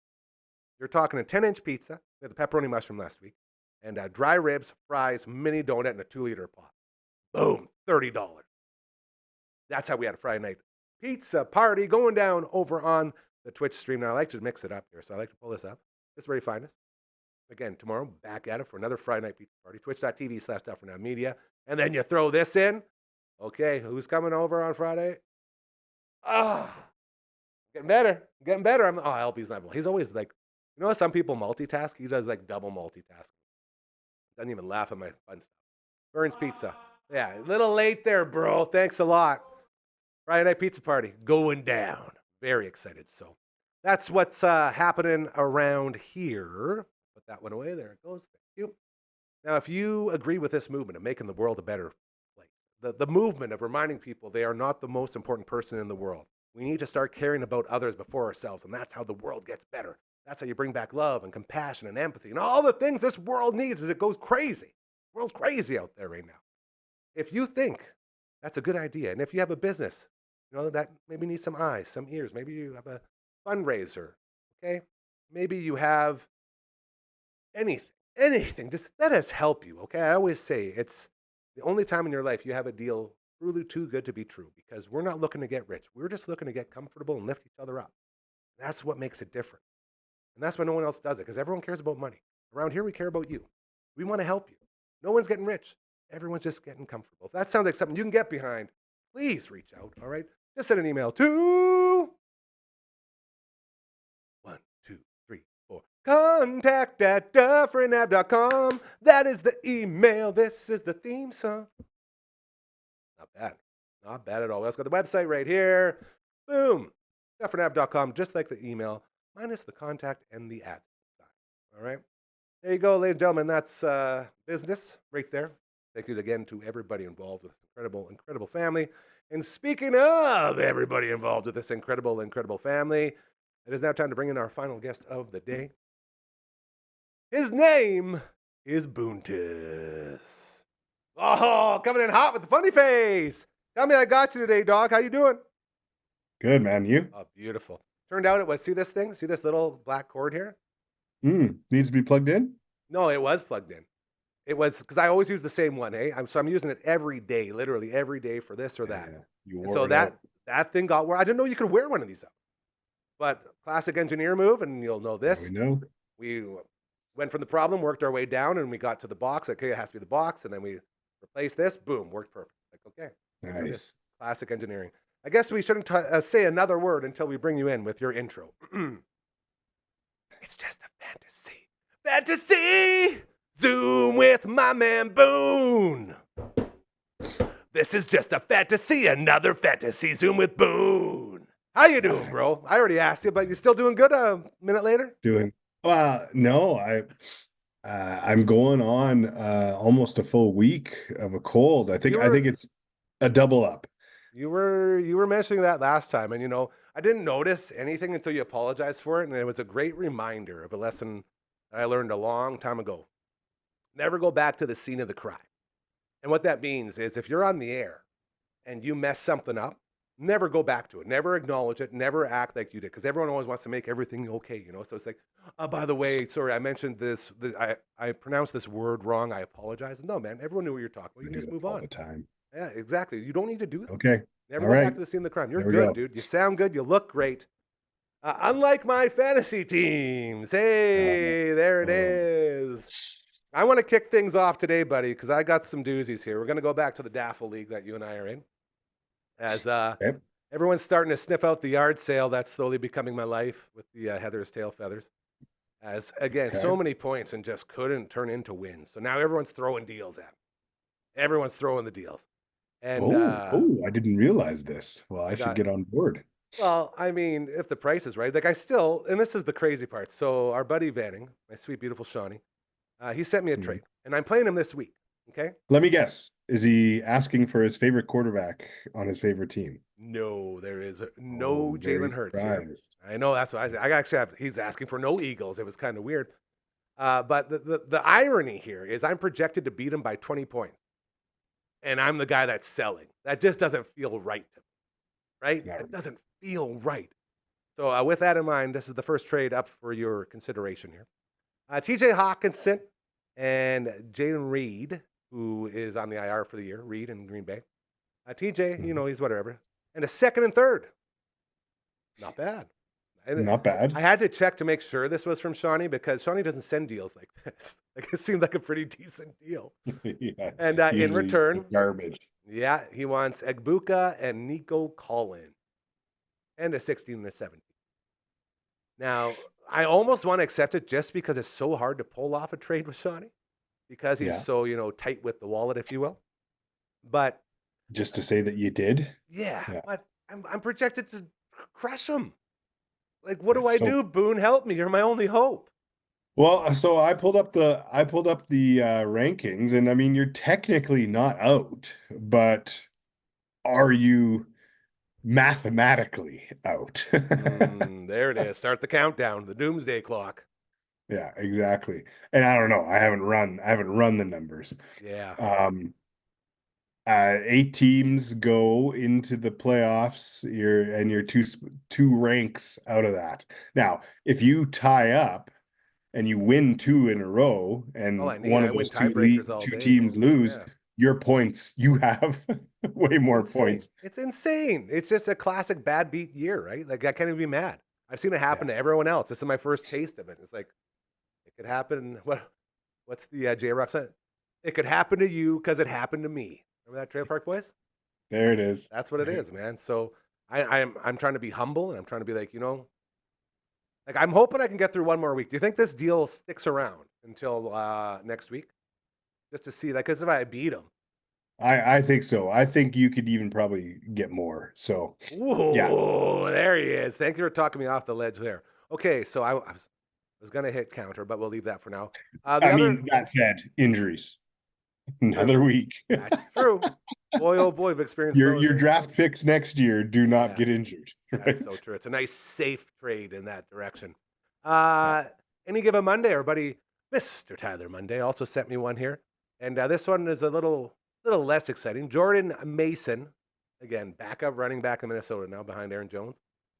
You're talking a 10-inch pizza. We had the pepperoni mushroom last week. And dry ribs, fries, mini donut, and a 2-liter pot. Boom, $30. That's how we had a Friday night pizza party going down over on the Twitch stream. Now, I like to mix it up here, so I like to pull this up. This is where you find us. Again, tomorrow, back at it for another Friday night pizza party. Twitch.tv/Dufferin Ave Media. And then you throw this in. Okay, who's coming over on Friday? Getting better. LB's not. He's always like, you know how some people multitask? He does like double multitasking. Doesn't even laugh at my fun stuff. Vern's Pizza. Yeah, a little late there, bro. Thanks a lot. Friday night pizza party going down. Very excited. So that's what's happening around here. Put that one away. There it goes. Thank you. Now, if you agree with this movement of making the world a better place, the movement of reminding people they are not the most important person in the world. We need to start caring about others before ourselves, and that's how the world gets better. That's how you bring back love and compassion and empathy and all the things this world needs as it goes crazy. The world's crazy out there right now. If you think that's a good idea, and if you have a business, you know, that maybe needs some eyes, some ears, maybe you have a fundraiser, okay? Maybe you have anything, just let us help you, okay? I always say it's the only time in your life you have a deal truly too good to be true, because we're not looking to get rich. We're just looking to get comfortable and lift each other up. That's what makes it different. And that's why no one else does it, because everyone cares about money. Around here, we care about you. We want to help you. No one's getting rich. Everyone's just getting comfortable. If that sounds like something you can get behind, please reach out, all right? Just send an email to Contact at dufferinave.com. That is the email. This is the theme song. Not bad. Not bad at all. Let's go to the website right here. Boom. Dufferin.com, just like the email, minus the contact and the at. All right. There you go, ladies and gentlemen. That's business right there. Thank you again to everybody involved with this incredible, incredible family. And speaking of everybody involved with this incredible, incredible family, it is now time to bring in our final guest of the day. His name is Boontis. Oh, coming in hot with the funny face. Tell me I got you today, dog. How you doing? Good, man. You? Oh, beautiful. Turned out it was, see this thing? See this little black cord here? Needs to be plugged in? No, it was plugged in. It was, because I always use the same one, hey? So I'm using it every day, literally every day for this or that. Yeah, you And so wore it out. that thing got where I didn't know you could wear one of these out. But classic engineer move, and you'll know this. We know. We went from the problem, worked our way down, and we got to the box. Okay, it has to be the box, and then we replaced this. Boom, worked perfect. Like, okay, Nice. classic engineering. I guess we shouldn't say another word until we bring you in with your intro. It's just a fantasy. Fantasy! Zoom with my man Boone. This is just a fantasy, another fantasy. Zoom with Boone. How you doing, bro? I already asked you, but you still doing good a minute later? Doing no, I'm going on almost a full week of a cold. I think it's a double up. You were mentioning that last time, and I didn't notice anything until you apologized for it, and it was a great reminder of a lesson that I learned a long time ago. Never go back to the scene of the crime. And what that means is if you're on the air and you mess something up, never go back to it. Never acknowledge it. Never act like you did, because everyone always wants to make everything okay, So it's like, oh, by the way, sorry, I mentioned this. I pronounced this word wrong. I apologize. No, man, everyone knew what you're talking about. You can just move all on. the time. Yeah, exactly. You don't need to do that. Okay. Never All go right. back to the scene of the crime. You're There we good, go. dude. You sound good. You look great. Unlike my fantasy teams. Hey, there it is. I want to kick things off today, buddy, because I got some doozies here. We're going to go back to the Daffle League that you and I are in. As everyone's starting to sniff out the yard sale that's slowly becoming my life with the Heather's tail feathers. As, again, so many points and just couldn't turn into wins. So now everyone's throwing deals at me. Everyone's throwing the deals. And I didn't realize this. Well, I should get on board. Well, I mean, if the price is right, like and this is the crazy part. So our buddy Vanning, my sweet, beautiful Shawnee, he sent me a trade, and I'm playing him this week. Okay. Let me guess. Is he asking for his favorite quarterback on his favorite team? No, there is no Jalen Hurts here. Surprised. I know, that's what I actually have. He's asking for no Eagles. It was kind of weird. But the irony here is I'm projected to beat him by 20 points, and I'm the guy that's selling. That just doesn't feel right to me, right? No. It doesn't feel right. So with that in mind, this is the first trade up for your consideration here. TJ Hawkinson and Jalen Reed, who is on the IR for the year, Reed in Green Bay. TJ, he's whatever. And a second and third. Not bad. Not bad. I had to check to make sure this was from Shawnee, because Shawnee doesn't send deals like this. Like, it seemed like a pretty decent deal. Yeah. And in Usually return, garbage. yeah, he wants Egbuka and Nico Collin. And a 16 and a 17. Now, I almost want to accept it just because it's so hard to pull off a trade with Shawnee, because he's so, tight with the wallet, if you will. But just to say that you did? Yeah. But I'm projected to crush him. Like, what do I do? Boone, help me. You're my only hope. Well, so I pulled up the rankings, and I mean, you're technically not out, but are you mathematically out? There it is. Start the countdown, the doomsday clock. Yeah, exactly. And I don't know. I haven't run the numbers. Yeah. 8 teams go into the playoffs. You're two ranks out of that. Now, if you tie up and you win 2 in a row, and one of those two teams lose, your points, you have way more points. It's insane. It's just a classic bad beat year, right? Like, I can't even be mad. I've seen it happen to everyone else. This is my first taste of it. It's like, it could happen. What's the J-Rock song? It could happen to you because it happened to me. Remember that Trailer Park Boys? There it is. That's what it is, man. So I'm trying to be humble, and I'm trying to be like, Like, I'm hoping I can get through one more week. Do you think this deal sticks around until next week? Just to see, like, because if I beat him. I think so. I think you could even probably get more. So yeah. Ooh, there he is. Thank you for talking me off the ledge there. Okay, so I was going to hit counter, but we'll leave that for now. I mean, that said, injuries. Another week. That's true. Boy, oh boy, we've experienced those. Your draft picks next year do not get injured. Right? That's so true. It's a nice, safe trade in that direction. Any given Monday, our buddy Mr. Tyler Monday also sent me one here. And this one is a little less exciting. Jordan Mason, again, backup running back in Minnesota now behind Aaron Jones.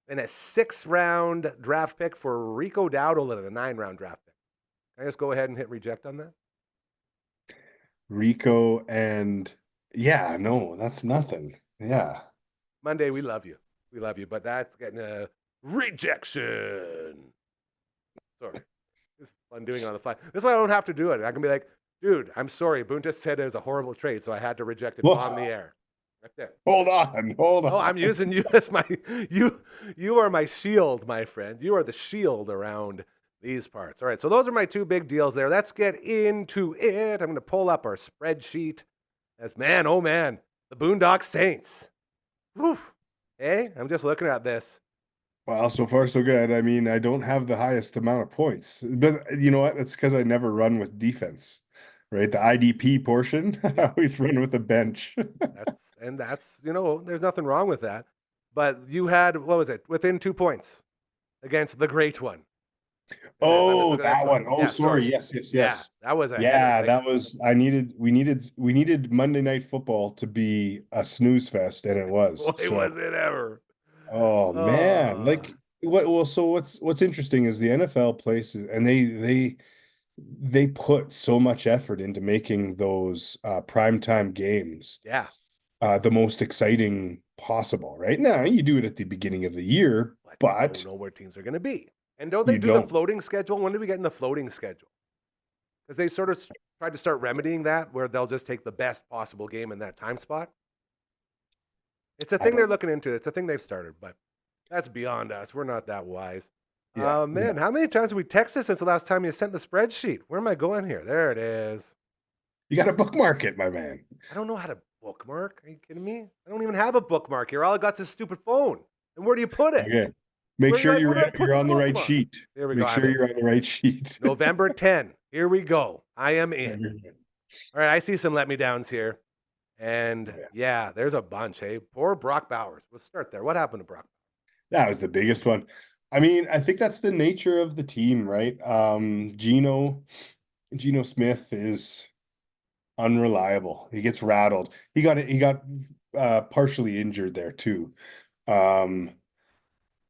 And a 6th-round draft pick for Rico Dowdle and a 9th-round draft pick. Can I just go ahead and hit reject on that? Rico and yeah, no, that's nothing. Yeah. Monday, we love you. We love you, but that's getting a rejection. Sorry. This is fun doing it on the fly. This is why I don't have to do it. I can be like, dude, I'm sorry. Boontis said it was a horrible trade, so I had to reject it on the air. That's it. Hold on. Oh, I'm using you as my you are my shield, my friend. You are the shield around these parts. All right, so those are my 2 big deals there. Let's get into it. I'm going to pull up our spreadsheet. As man, oh man, the Boondock Saints. Whew. Hey, I'm just looking at this. Well, so far so good. I mean, I don't have the highest amount of points, but you know what? That's because I never run with defense, right? The IDP portion, I always run with the bench. That's there's nothing wrong with that. But you had, what was it? Within 2 points against the great one. Oh, that one. Oh, yeah, sorry. Yes. Yeah, that was that was. We needed Monday Night Football to be a snooze fest, and it was. Boy, was it ever? Oh man, like what? Well, so what's interesting is the NFL places, and they put so much effort into making those primetime games. Yeah. The most exciting possible. Right now, you do it at the beginning of the year, but you don't know where teams are going to be. And don't they do the floating schedule? When did we get in the floating schedule? Because they sort of tried to start remedying that, where they'll just take the best possible game in that time spot. It's a thing they're looking into. It's a thing they've started, but that's beyond us. We're not that wise. Yeah, man, how many times have we texted since the last time you sent the spreadsheet? Where am I going here? There it is. You got to bookmark it, my man. I don't know how to bookmark. Are you kidding me? I don't even have a bookmark here. All I got is a stupid phone. And where do you put it? Okay. Make sure you're on the right sheet. Here we go. Make sure you're on the right sheet. November 10. Here we go. I am in. All right, I see some let me downs here. And yeah, there's a bunch. Hey, poor Brock Bowers. Let's start there. What happened to Brock? That was the biggest one. I mean, I think that's the nature of the team, right? Geno Smith is unreliable. He gets rattled. He got partially injured there too.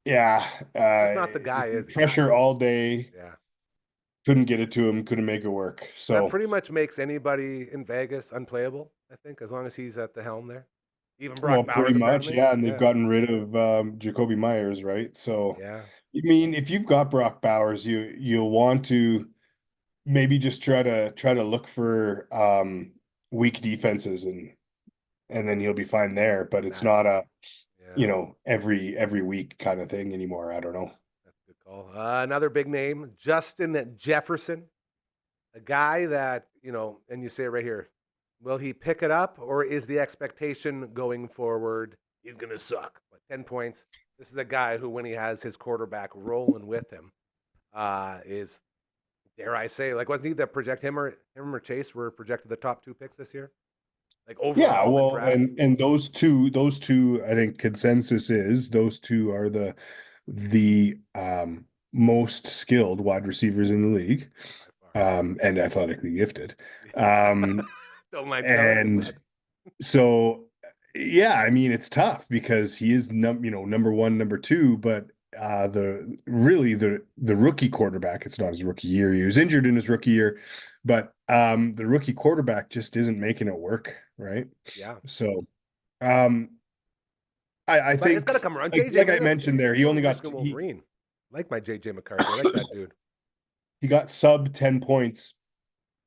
Yeah. He's not the guy, is he? Pressure all day. Yeah. Couldn't get it to him, couldn't make it work. So that pretty much makes anybody in Vegas unplayable, I think, as long as he's at the helm there. Even Brock Bowers, pretty much, yeah. And they've gotten rid of Jacoby Myers, right? So yeah. I mean, if you've got Brock Bowers, you'll want to maybe just try to look for weak defenses and then he'll be fine there. But it's not a every week kind of thing anymore. I don't know. That's a good call. Another big name, Justin Jefferson, a guy that, and you say it right here, will he pick it up, or is the expectation going forward he's going to suck? But 10 points. This is a guy who, when he has his quarterback rolling with him, is, dare I say, like, wasn't he that project him or Chase were projected the top 2 picks this year? Like overall, yeah, well, and those two, I think consensus is those two are the most skilled wide receivers in the league, and athletically gifted. Don't mind and so, yeah, I mean, it's tough because he is number 1, number 2, but the rookie quarterback, it's not his rookie year. He was injured in his rookie year, but the rookie quarterback just isn't making it work, right? Yeah. So I think it's got to come around. Like I mentioned there, he only got Wolverine. Like my JJ McCarthy. I like that dude. He got sub 10 points.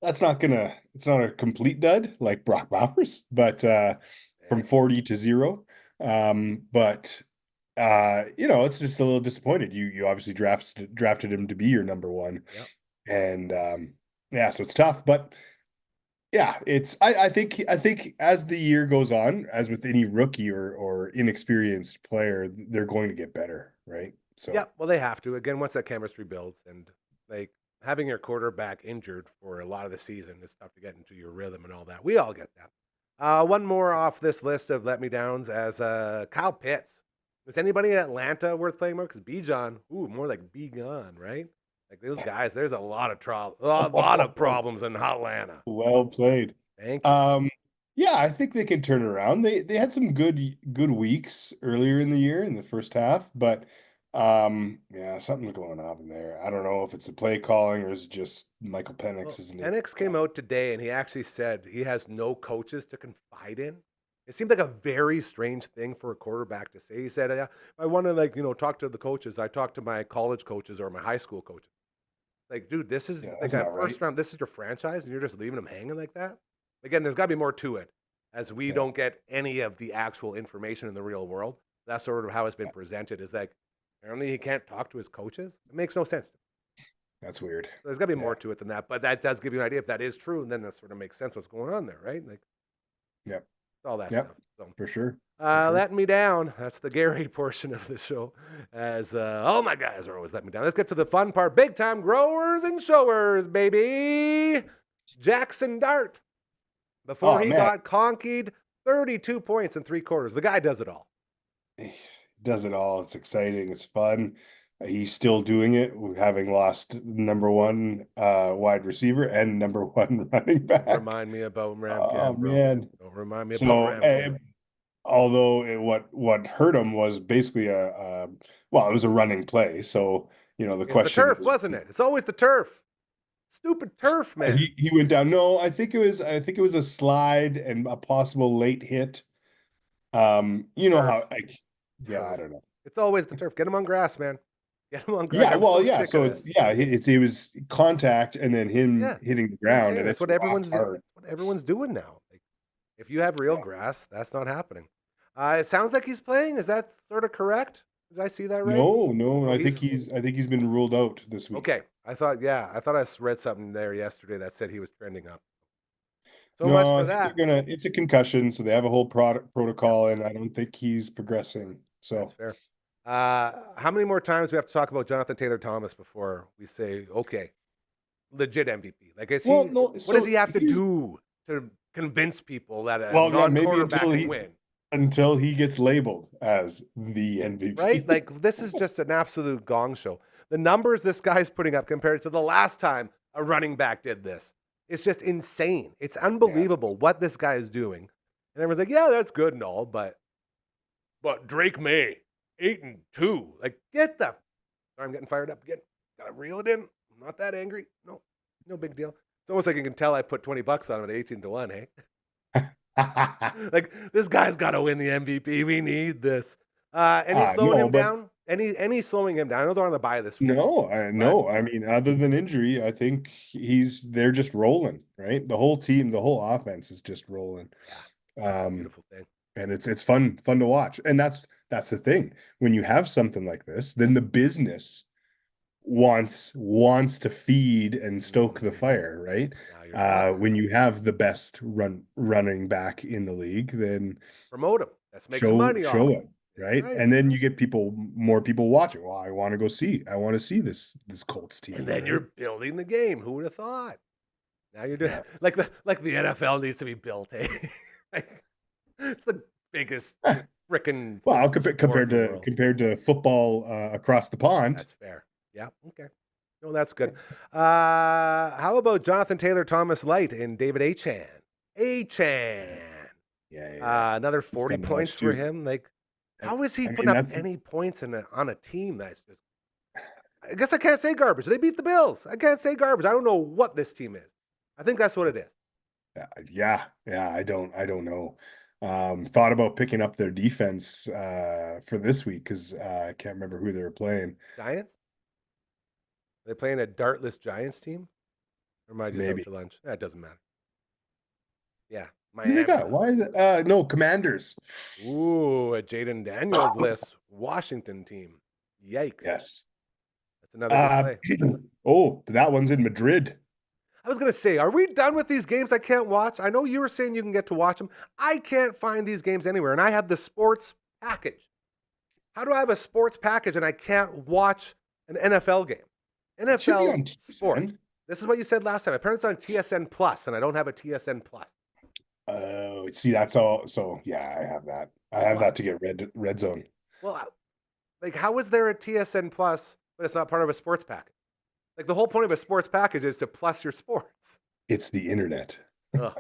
It's not a complete dud like Brock Bowers, but from 40 to 0. But it's just a little disappointed. You obviously drafted him to be your number one. Yep. And yeah, so it's tough, but yeah, I think as the year goes on, as with any rookie or inexperienced player, they're going to get better, right? So Yeah, well, they have to. Again, once that chemistry builds, and like having your quarterback injured for a lot of the season is tough to get into your rhythm and all that. We all get that. One more off this list of let me downs as Kyle Pitts. Is anybody in Atlanta worth playing more? Because Bijan, more like Gone, right? Like those guys, there's a lot of problems in Atlanta. well played. Thank you. Yeah, I think they can turn it around. They had some good weeks earlier in the year in the first half, but yeah, something's going on in there. I don't know if it's the play calling or is it just Michael Penix, isn't it? Penix came out today and he actually said he has no coaches to confide in. It seemed like a very strange thing for a quarterback to say. He said, "Yeah, I want to talk to the coaches. I talk to my college coaches or my high school coaches." Like, dude, this is Yeah, like that's a not first right. round. This is your franchise, and you're just leaving them hanging like that. Again, there's got to be more to it, as we Yeah, don't get any of the actual information in the real world. That's sort of how it's been yeah, presented. Is like apparently he can't talk to his coaches. It makes no sense. that's weird. There's got to be Yeah, more to it than that. But that does give you an idea if that is true, and then that sort of makes sense what's going on there, right? Like yep, all that yep, stuff. So. for sure. For sure. Letting me down. That's the Gary portion of the show. As all my guys are always letting me down. Let's get to the fun part. Big time growers and showers, baby. Jackson Dart. Before Oh he man, got conkied, 32 points in 3 quarters. The guy does it all. he does it all. It's exciting. It's fun. He's still doing it, having lost number one wide receiver and number one running Don't back. remind me about Ram Oh Cam, bro. man. Don't remind me about So, Ram Cam. although what hurt him was basically well, it was a running play. So, the It's the question turf, is, wasn't it? It's always the turf. Stupid turf, man. he went down. No, I think it was a slide and a possible late hit. You know Turf. how like yeah, I Turf. don't know. It's always the turf. Get him on grass, man. Get him on grass. Yeah, I'm well, so yeah. sick of So this. it was contact and then him Yeah, hitting the I'm ground, saying and that's it's what rock everyone's hard. doing now. Like, if you have real Yeah. grass, that's not happening. It sounds like he's playing. Is that sort of correct? Did I see that right? No, no, Oh, I think he's been ruled out this week. okay. I thought I read something there yesterday that said he was trending up. So much No, for I think that. it's a concussion, so they have a whole Yep, protocol, and I don't think he's progressing. that's So fair. How many more times do we have to talk about Jonathan Taylor Thomas before we say okay, legit MVP? Like, well, no, what does he so have to here's do to convince people that a well, yeah, maybe non-quarterback can win? until he gets labeled as the Right? MVP. Like, this is just an absolute gong show. The numbers this guy's putting up compared to the last time a running back did this, it's just insane. It's Yeah, unbelievable what this guy is doing. And everyone's like, yeah, that's good and all, but Drake May, 8-2. Like, get the. Sorry, I'm getting fired up again. Gotta reel it in. I'm not that angry. No big deal. It's almost like you can tell I put $20 on it at 18-1, hey? Like, this guy's got to win the MVP. We need this. Any slowing no, him but down? Any slowing him down? I know they're on the bye this week, no, but no. I mean, other than injury, I think they're just rolling, right? The whole team, the whole offense is just rolling. yeah, it's a Um, beautiful thing. and it's fun to watch. And that's the thing. When you have something like this, then the business wants to feed and stoke the fire, right? Now you're talking. When you have the best running back in the league, then Promote him. Let's make some show money off show him. it, That's right? right. And then you get more people watching. Well, I want to see this Colts team. And then right? you're building the game. Who would have thought? Now you're doing Yeah. like the NFL needs to be built. Hey, like, it's the biggest freaking Well, sport compared in the to world. football across the pond. That's fair. Yeah. Okay. No, that's good. How about Jonathan Taylor Thomas Light and David Achan? Achan. Yeah. Another He's 40 coming points out for too. him. Like, how is he I putting mean, up that's any points on a team that's just. I guess I can't say garbage. They beat the Bills. I can't say garbage. I don't know what this team is. I think that's what it is. yeah. I don't know. Thought about picking up their defense for this week because I can't remember who they were playing. Giants? Are they playing a dartless Giants team? Or am I just out Maybe to lunch? It doesn't matter. Yeah, who they Miami. got? Why is it? No, Commanders. Ooh, a Jaden Daniels list. Washington team. Yikes. Yes. That's another good play. Oh, that one's in Madrid. I was going to say, are we done with these games I can't watch? I know you were saying you can get to watch them. I can't find these games anywhere, and I have the sports package. How do I have a sports package and I can't watch an NFL game? It should be on NFL sport. TSN. This is what you said last time. Apparently it's on TSN Plus, and I don't have a TSN Plus. Oh, see, that's all. So yeah, I have that. I have that to get red zone. Well, like, how is there a TSN Plus, but it's not part of a sports package? Like, the whole point of a sports package is to plus your sports. It's the internet. Ugh.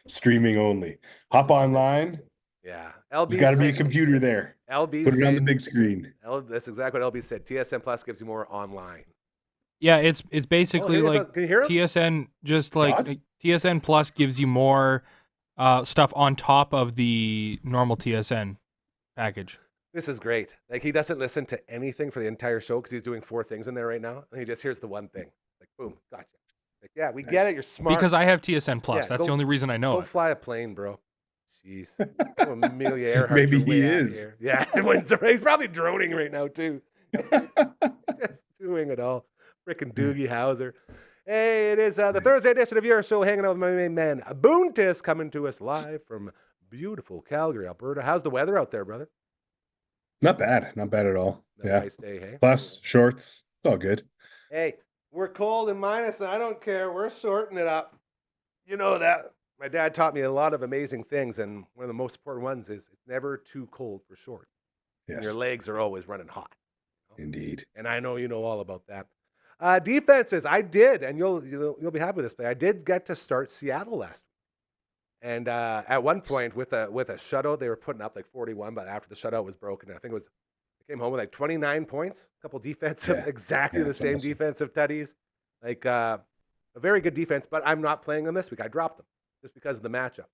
Streaming only. Hop online. Yeah. There's got to be a computer there. LB Put it on the big screen. That's exactly what LB said. TSN Plus gives you more online. Yeah, it's basically can you hear him? TSN, just like God? TSN Plus gives you more stuff on top of the normal TSN package. This is great. Like, he doesn't listen to anything for the entire show because he's doing 4 things in there right now, and he just hears the one thing. Like, boom, gotcha. Like, yeah, we get it. You're smart. Because I have TSN Plus. Yeah, That's the only reason I know Go it. fly a plane, bro. Jeez. Oh, Amelia Earhart. Maybe you're way he out of is. here. Yeah, he's probably droning right now, too. Just doing it all. Frickin' Doogie Howser. Hey, it is the Thursday edition of your show, hanging out with my main man, Boontis, coming to us live from beautiful Calgary, Alberta. How's the weather out there, brother? Not bad. Not bad at all. Yeah. Nice day, hey? Plus shorts. It's all good. Hey, we're cold and minus, and I don't care. We're sorting it up. You know that. My dad taught me a lot of amazing things, and one of the most important ones is it's never too cold for shorts. Yes. And your legs are always running hot. Indeed. And I know you know all about that. Defenses, I did, and you'll be happy with this play. I did get to start Seattle last week. And at one point with a shutout, they were putting up like 41, but after the shutout was broken, I think I came home with like 29 points, a couple defensive, exactly the same awesome. defensive tutties, like a very good defense. But I'm not playing them this week. I dropped them just because of the matchup.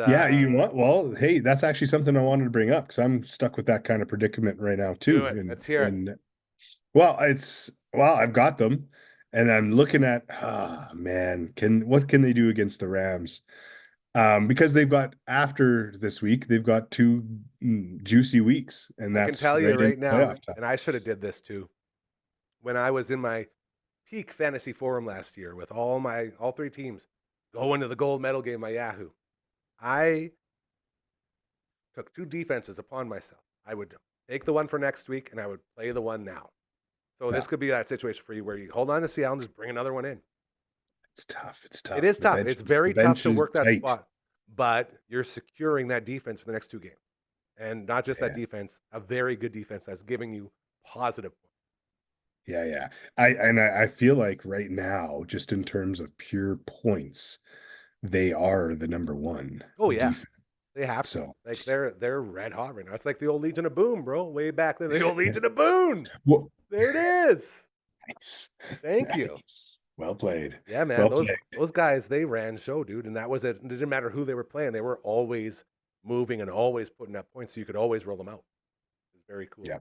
Yeah, you know what? Well, hey, that's actually something I wanted to bring up because I'm stuck with that kind of predicament right now too. Do it. Let's hear it. Well, I've got them, and I'm looking at, man, what can they do against the Rams? Because they've got, after this week, they've got 2 juicy weeks, and I that's can tell you right now, playoff time. and I should have did this too. When I was in my peak fantasy forum last year with all 3 teams going to the gold medal game by Yahoo, I took 2 defenses upon myself. I would take the one for next week, and I would play the one now. So this could be that situation for you where you hold on to Seattle and just bring another one in. It's tough. It's tough. It is tough. It's very tough to work that spot. But you're securing that defense for the next 2 games. And not just that defense, a very good defense that's giving you positive points. Yeah. I feel like right now, just in terms of pure points, they are the number 1. Oh, yeah. defense. They have to. So, like, they're red hot right now. It's like the old Legion of Boom, bro. Way back then, the old Legion of Boom. Well, there it is. Nice. Thank you. Well played. Yeah, man. Well those guys, they ran show, dude. And that was it. It didn't matter who they were playing. They were always moving and always putting up points, so you could always roll them out. It's very cool. Yeah.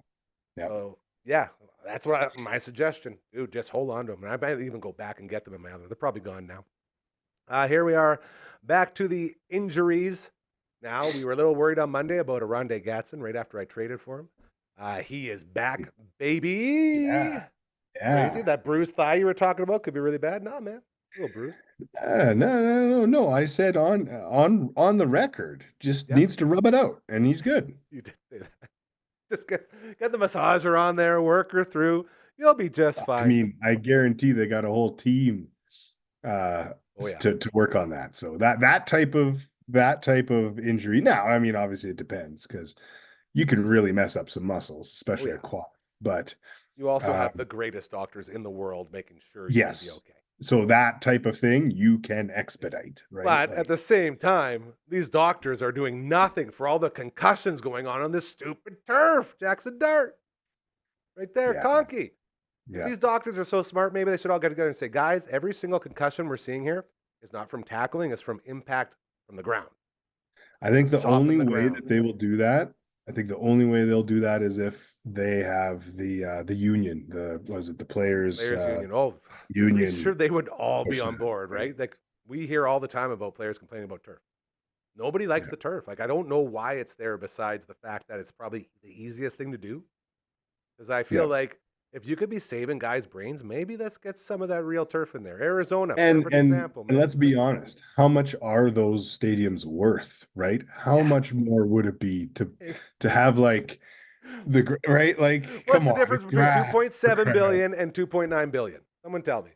So, yeah, that's my suggestion. Dude, just hold on to them. And I might even go back and get them in my other. They're probably gone now. Here we are, back to the injuries. Now, we were a little worried on Monday about Aronde Gatson right after I traded for him. He is back, baby. Yeah. Crazy. That bruised thigh you were talking about could be really bad. No, man. A little bruise. No. I said on the record, just needs to rub it out, and he's good. You did say that. Just get the massager on there, work her through. You'll be just fine. I mean, I guarantee they got a whole team to work on that. So that type of injury. Now, I mean, obviously it depends because you can really mess up some muscles, especially a quad. But you also have the greatest doctors in the world making sure you're going to be okay. So that type of thing you can expedite, right? But at the same time, these doctors are doing nothing for all the concussions going on this stupid turf. Jackson Dart. Right there, Conky. Yeah. These doctors are so smart, maybe they should all get together and say, guys, every single concussion we're seeing here is not from tackling, it's from impact from the ground. I think the only way that they will do that, is if they have the union, the players union. Oh, union. I'm sure they would all be on board, right? Like we hear all the time about players complaining about turf. Nobody likes the turf. Like, I don't know why it's there besides the fact that it's probably the easiest thing to do. Because I feel like if you could be saving guys' brains, maybe let's get some of that real turf in there. Arizona, perfect example, man. And let's be honest, how much are those stadiums worth, right? How much more would it be to have like right? Like, What's come the on, difference between grass, 2.7 billion and 2.9 billion? Someone tell me.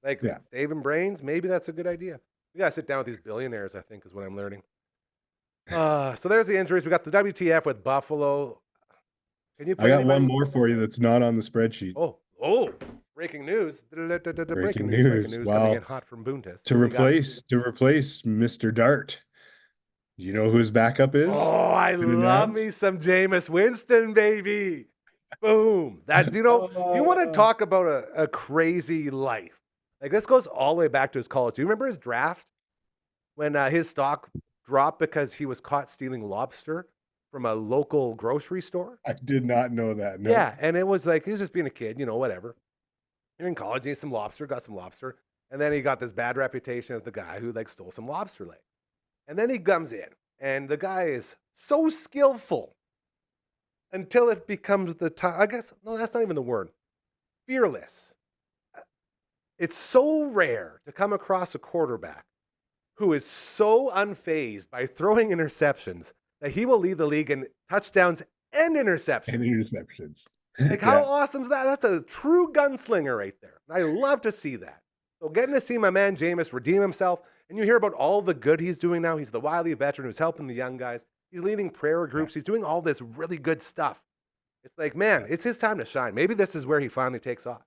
Like, Yeah. saving brains, maybe that's a good idea. We gotta sit down with these billionaires, I think, is what I'm learning. So there's the injuries. We got the WTF with Buffalo. Can you I play got anybody? one more for you that's not on the spreadsheet. Oh, breaking news. Breaking news coming Wow. in hot from Boontis. To replace Mr. Dart. Do you know who his backup is? Oh, I love me some Jameis Winston, baby. Boom. That, you want to talk about a crazy life. Like, this goes all the way back to his college. Do you remember his draft when his stock dropped because he was caught stealing lobster from a local grocery store? I did not know that. No. Yeah, and it was like, he was just being a kid, whatever. You're in college, you need some lobster, got some lobster. And then he got this bad reputation as the guy who, like, stole some lobster leg. And then he comes in, and the guy is so skillful until it becomes the time. I guess, no, that's not even the word. Fearless. It's so rare to come across a quarterback who is so unfazed by throwing interceptions that he will lead the league in touchdowns and interceptions. Like, how awesome is that? That's a true gunslinger right there. I love to see that. So getting to see my man Jameis redeem himself, and you hear about all the good he's doing now. He's the wily veteran who's helping the young guys. He's leading prayer groups. He's doing all this really good stuff. It's like, man, it's his time to shine. Maybe this is where he finally takes off.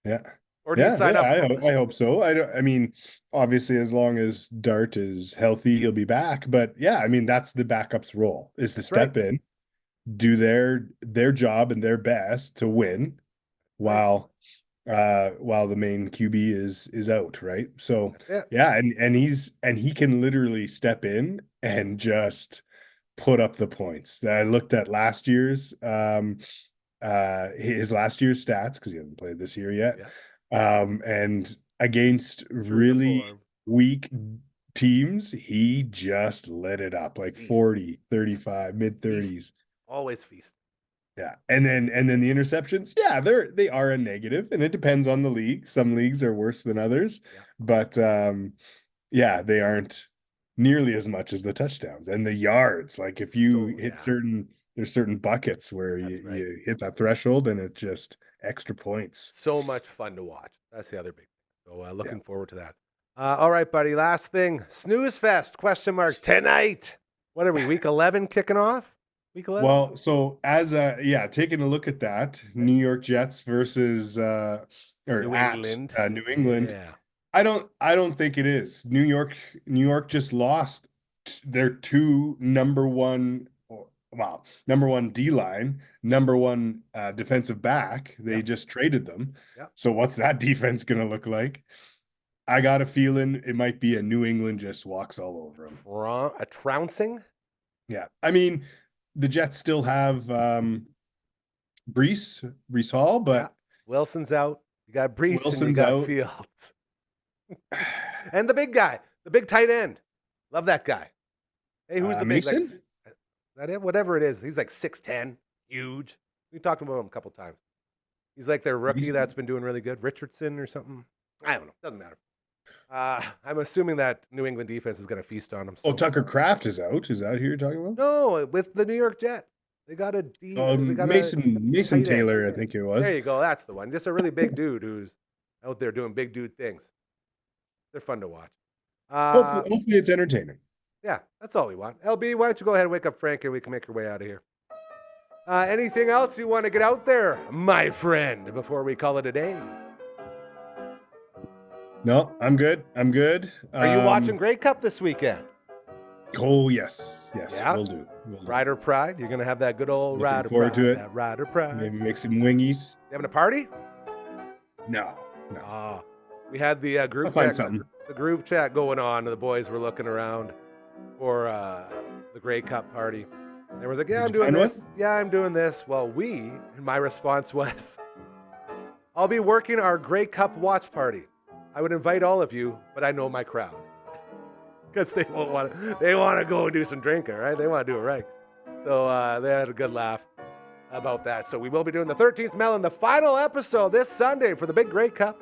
Yeah. Or do you sign up? I hope so. I mean, obviously, as long as Dart is healthy, he'll be back. But yeah, I mean, that's the backup's role, is to step in, do their job and their best to win, while the main QB is out, right? So yeah, and he can literally step in and just put up the points. I looked at last year's his last year's stats, because he hasn't played this year yet. And against really weak teams, he just lit it up, like 40, 35, mid-30s. Always feast. Yeah. And then the interceptions, yeah, they are a negative, and it depends on the league. Some leagues are worse than others. But yeah, they aren't nearly as much as the touchdowns and the yards. Like, if you hit there's certain buckets where you hit that threshold and it's just extra points. So much fun to watch. That's the other big thing. So looking forward to that. All right, buddy. Last thing. Snooze Fest, ? Tonight. What are we, week 11 kicking off? Week 11? Well, so as taking a look at that, New York Jets versus New England. Yeah. I don't think it is. New York just lost their two number one D-line, number one defensive back. They just traded them. So what's that defense going to look like? I got a feeling it might be a New England just walks all over them. A trouncing? Yeah. I mean, the Jets still have Breece Hall, but Wilson's out. You got Breece and you got Fields. And the big guy, the big tight end. Love that guy. Hey, who's the big? Mason? That it? Whatever it is. He's like 6'10", huge. We talked about him a couple times. He's like their rookie that's been doing really good. Richardson or something. I don't know. Doesn't matter. I'm assuming that New England defense is going to feast on him. So. Tucker Kraft is out. Is that who you're talking about? No, with the New York Jets. They got a Mason Taylor, I think it was. There you go. That's the one. Just a really big dude who's out there doing big dude things. They're fun to watch. Hopefully it's entertaining. Yeah, that's all we want. LB, why don't you go ahead and wake up Frank and we can make our way out of here. Anything else you want to get out there, my friend, before we call it a day? No, I'm good. Are you watching Grey Cup this weekend? Oh, yes. Yeah? We'll do. Rider Pride. You're going to have that good old Rider Pride. Forward to it. That Rider Pride. Maybe make some wingies. You having a party? No. We had the group chat. The group chat going on, and the boys were looking around for the Grey Cup party. And everyone's like, yeah, I'm doing this. Yeah, I'm doing this. Well, and my response was, I'll be working our Grey Cup watch party. I would invite all of you, but I know my crowd. because they want to go and do some drinking, right? They want to do it right. So they had a good laugh about that. So we will be doing the 13th Melon, the final episode this Sunday for the Big Grey Cup.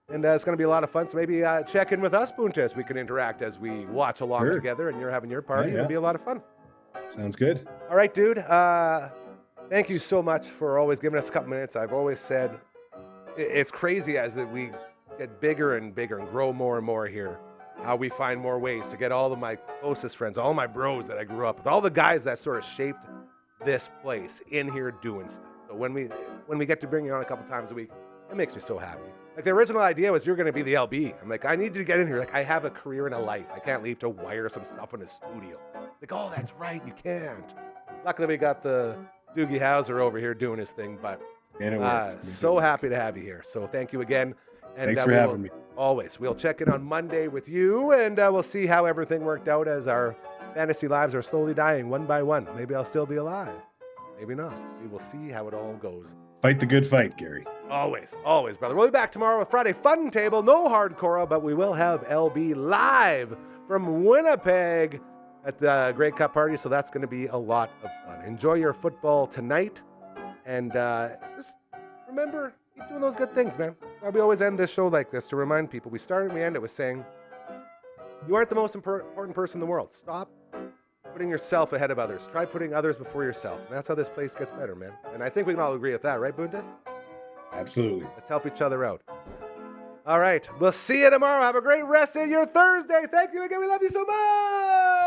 And it's going to be a lot of fun. So maybe check in with us, Boontis. We can interact as we watch along together and you're having your party. It'll be a lot of fun. Sounds good. All right, dude. Thank you so much for always giving us a couple minutes. I've always said it's crazy as that we get bigger and bigger and grow more and more here. How we find more ways to get all of my closest friends, all my bros that I grew up with, all the guys that sort of shaped this place in here doing stuff. So when we get to bring you on a couple times a week, it makes me so happy. Like the original idea was you're going to be the LB. I'm like, I need you to get in here. Like I have a career and a life. I can't leave to wire some stuff in a studio. Like, oh, that's right. You can't. Luckily, we got the Doogie Howser over here doing his thing, but so happy to have you here. So thank you again. And thanks for having me. Always. We'll check in on Monday with you, and we'll see how everything worked out as our fantasy lives are slowly dying one by one. Maybe I'll still be alive. Maybe not. We will see how it all goes. Fight the good fight, Gary. Always, always, brother. We'll be back tomorrow with Friday Fun Table. No hardcore, but we will have LB live from Winnipeg at the Grey Cup party, so that's going to be a lot of fun. Enjoy your football tonight, and just remember, keep doing those good things, man. We always end this show like this to remind people. We start and we end it with saying, you aren't the most important person in the world. Stop putting yourself ahead of others. Try putting others before yourself. And that's how this place gets better, man. And I think we can all agree with that, right, Boontis? Absolutely. Let's help each other out. All right. We'll see you tomorrow. Have a great rest of your Thursday. Thank you again. We love you so much.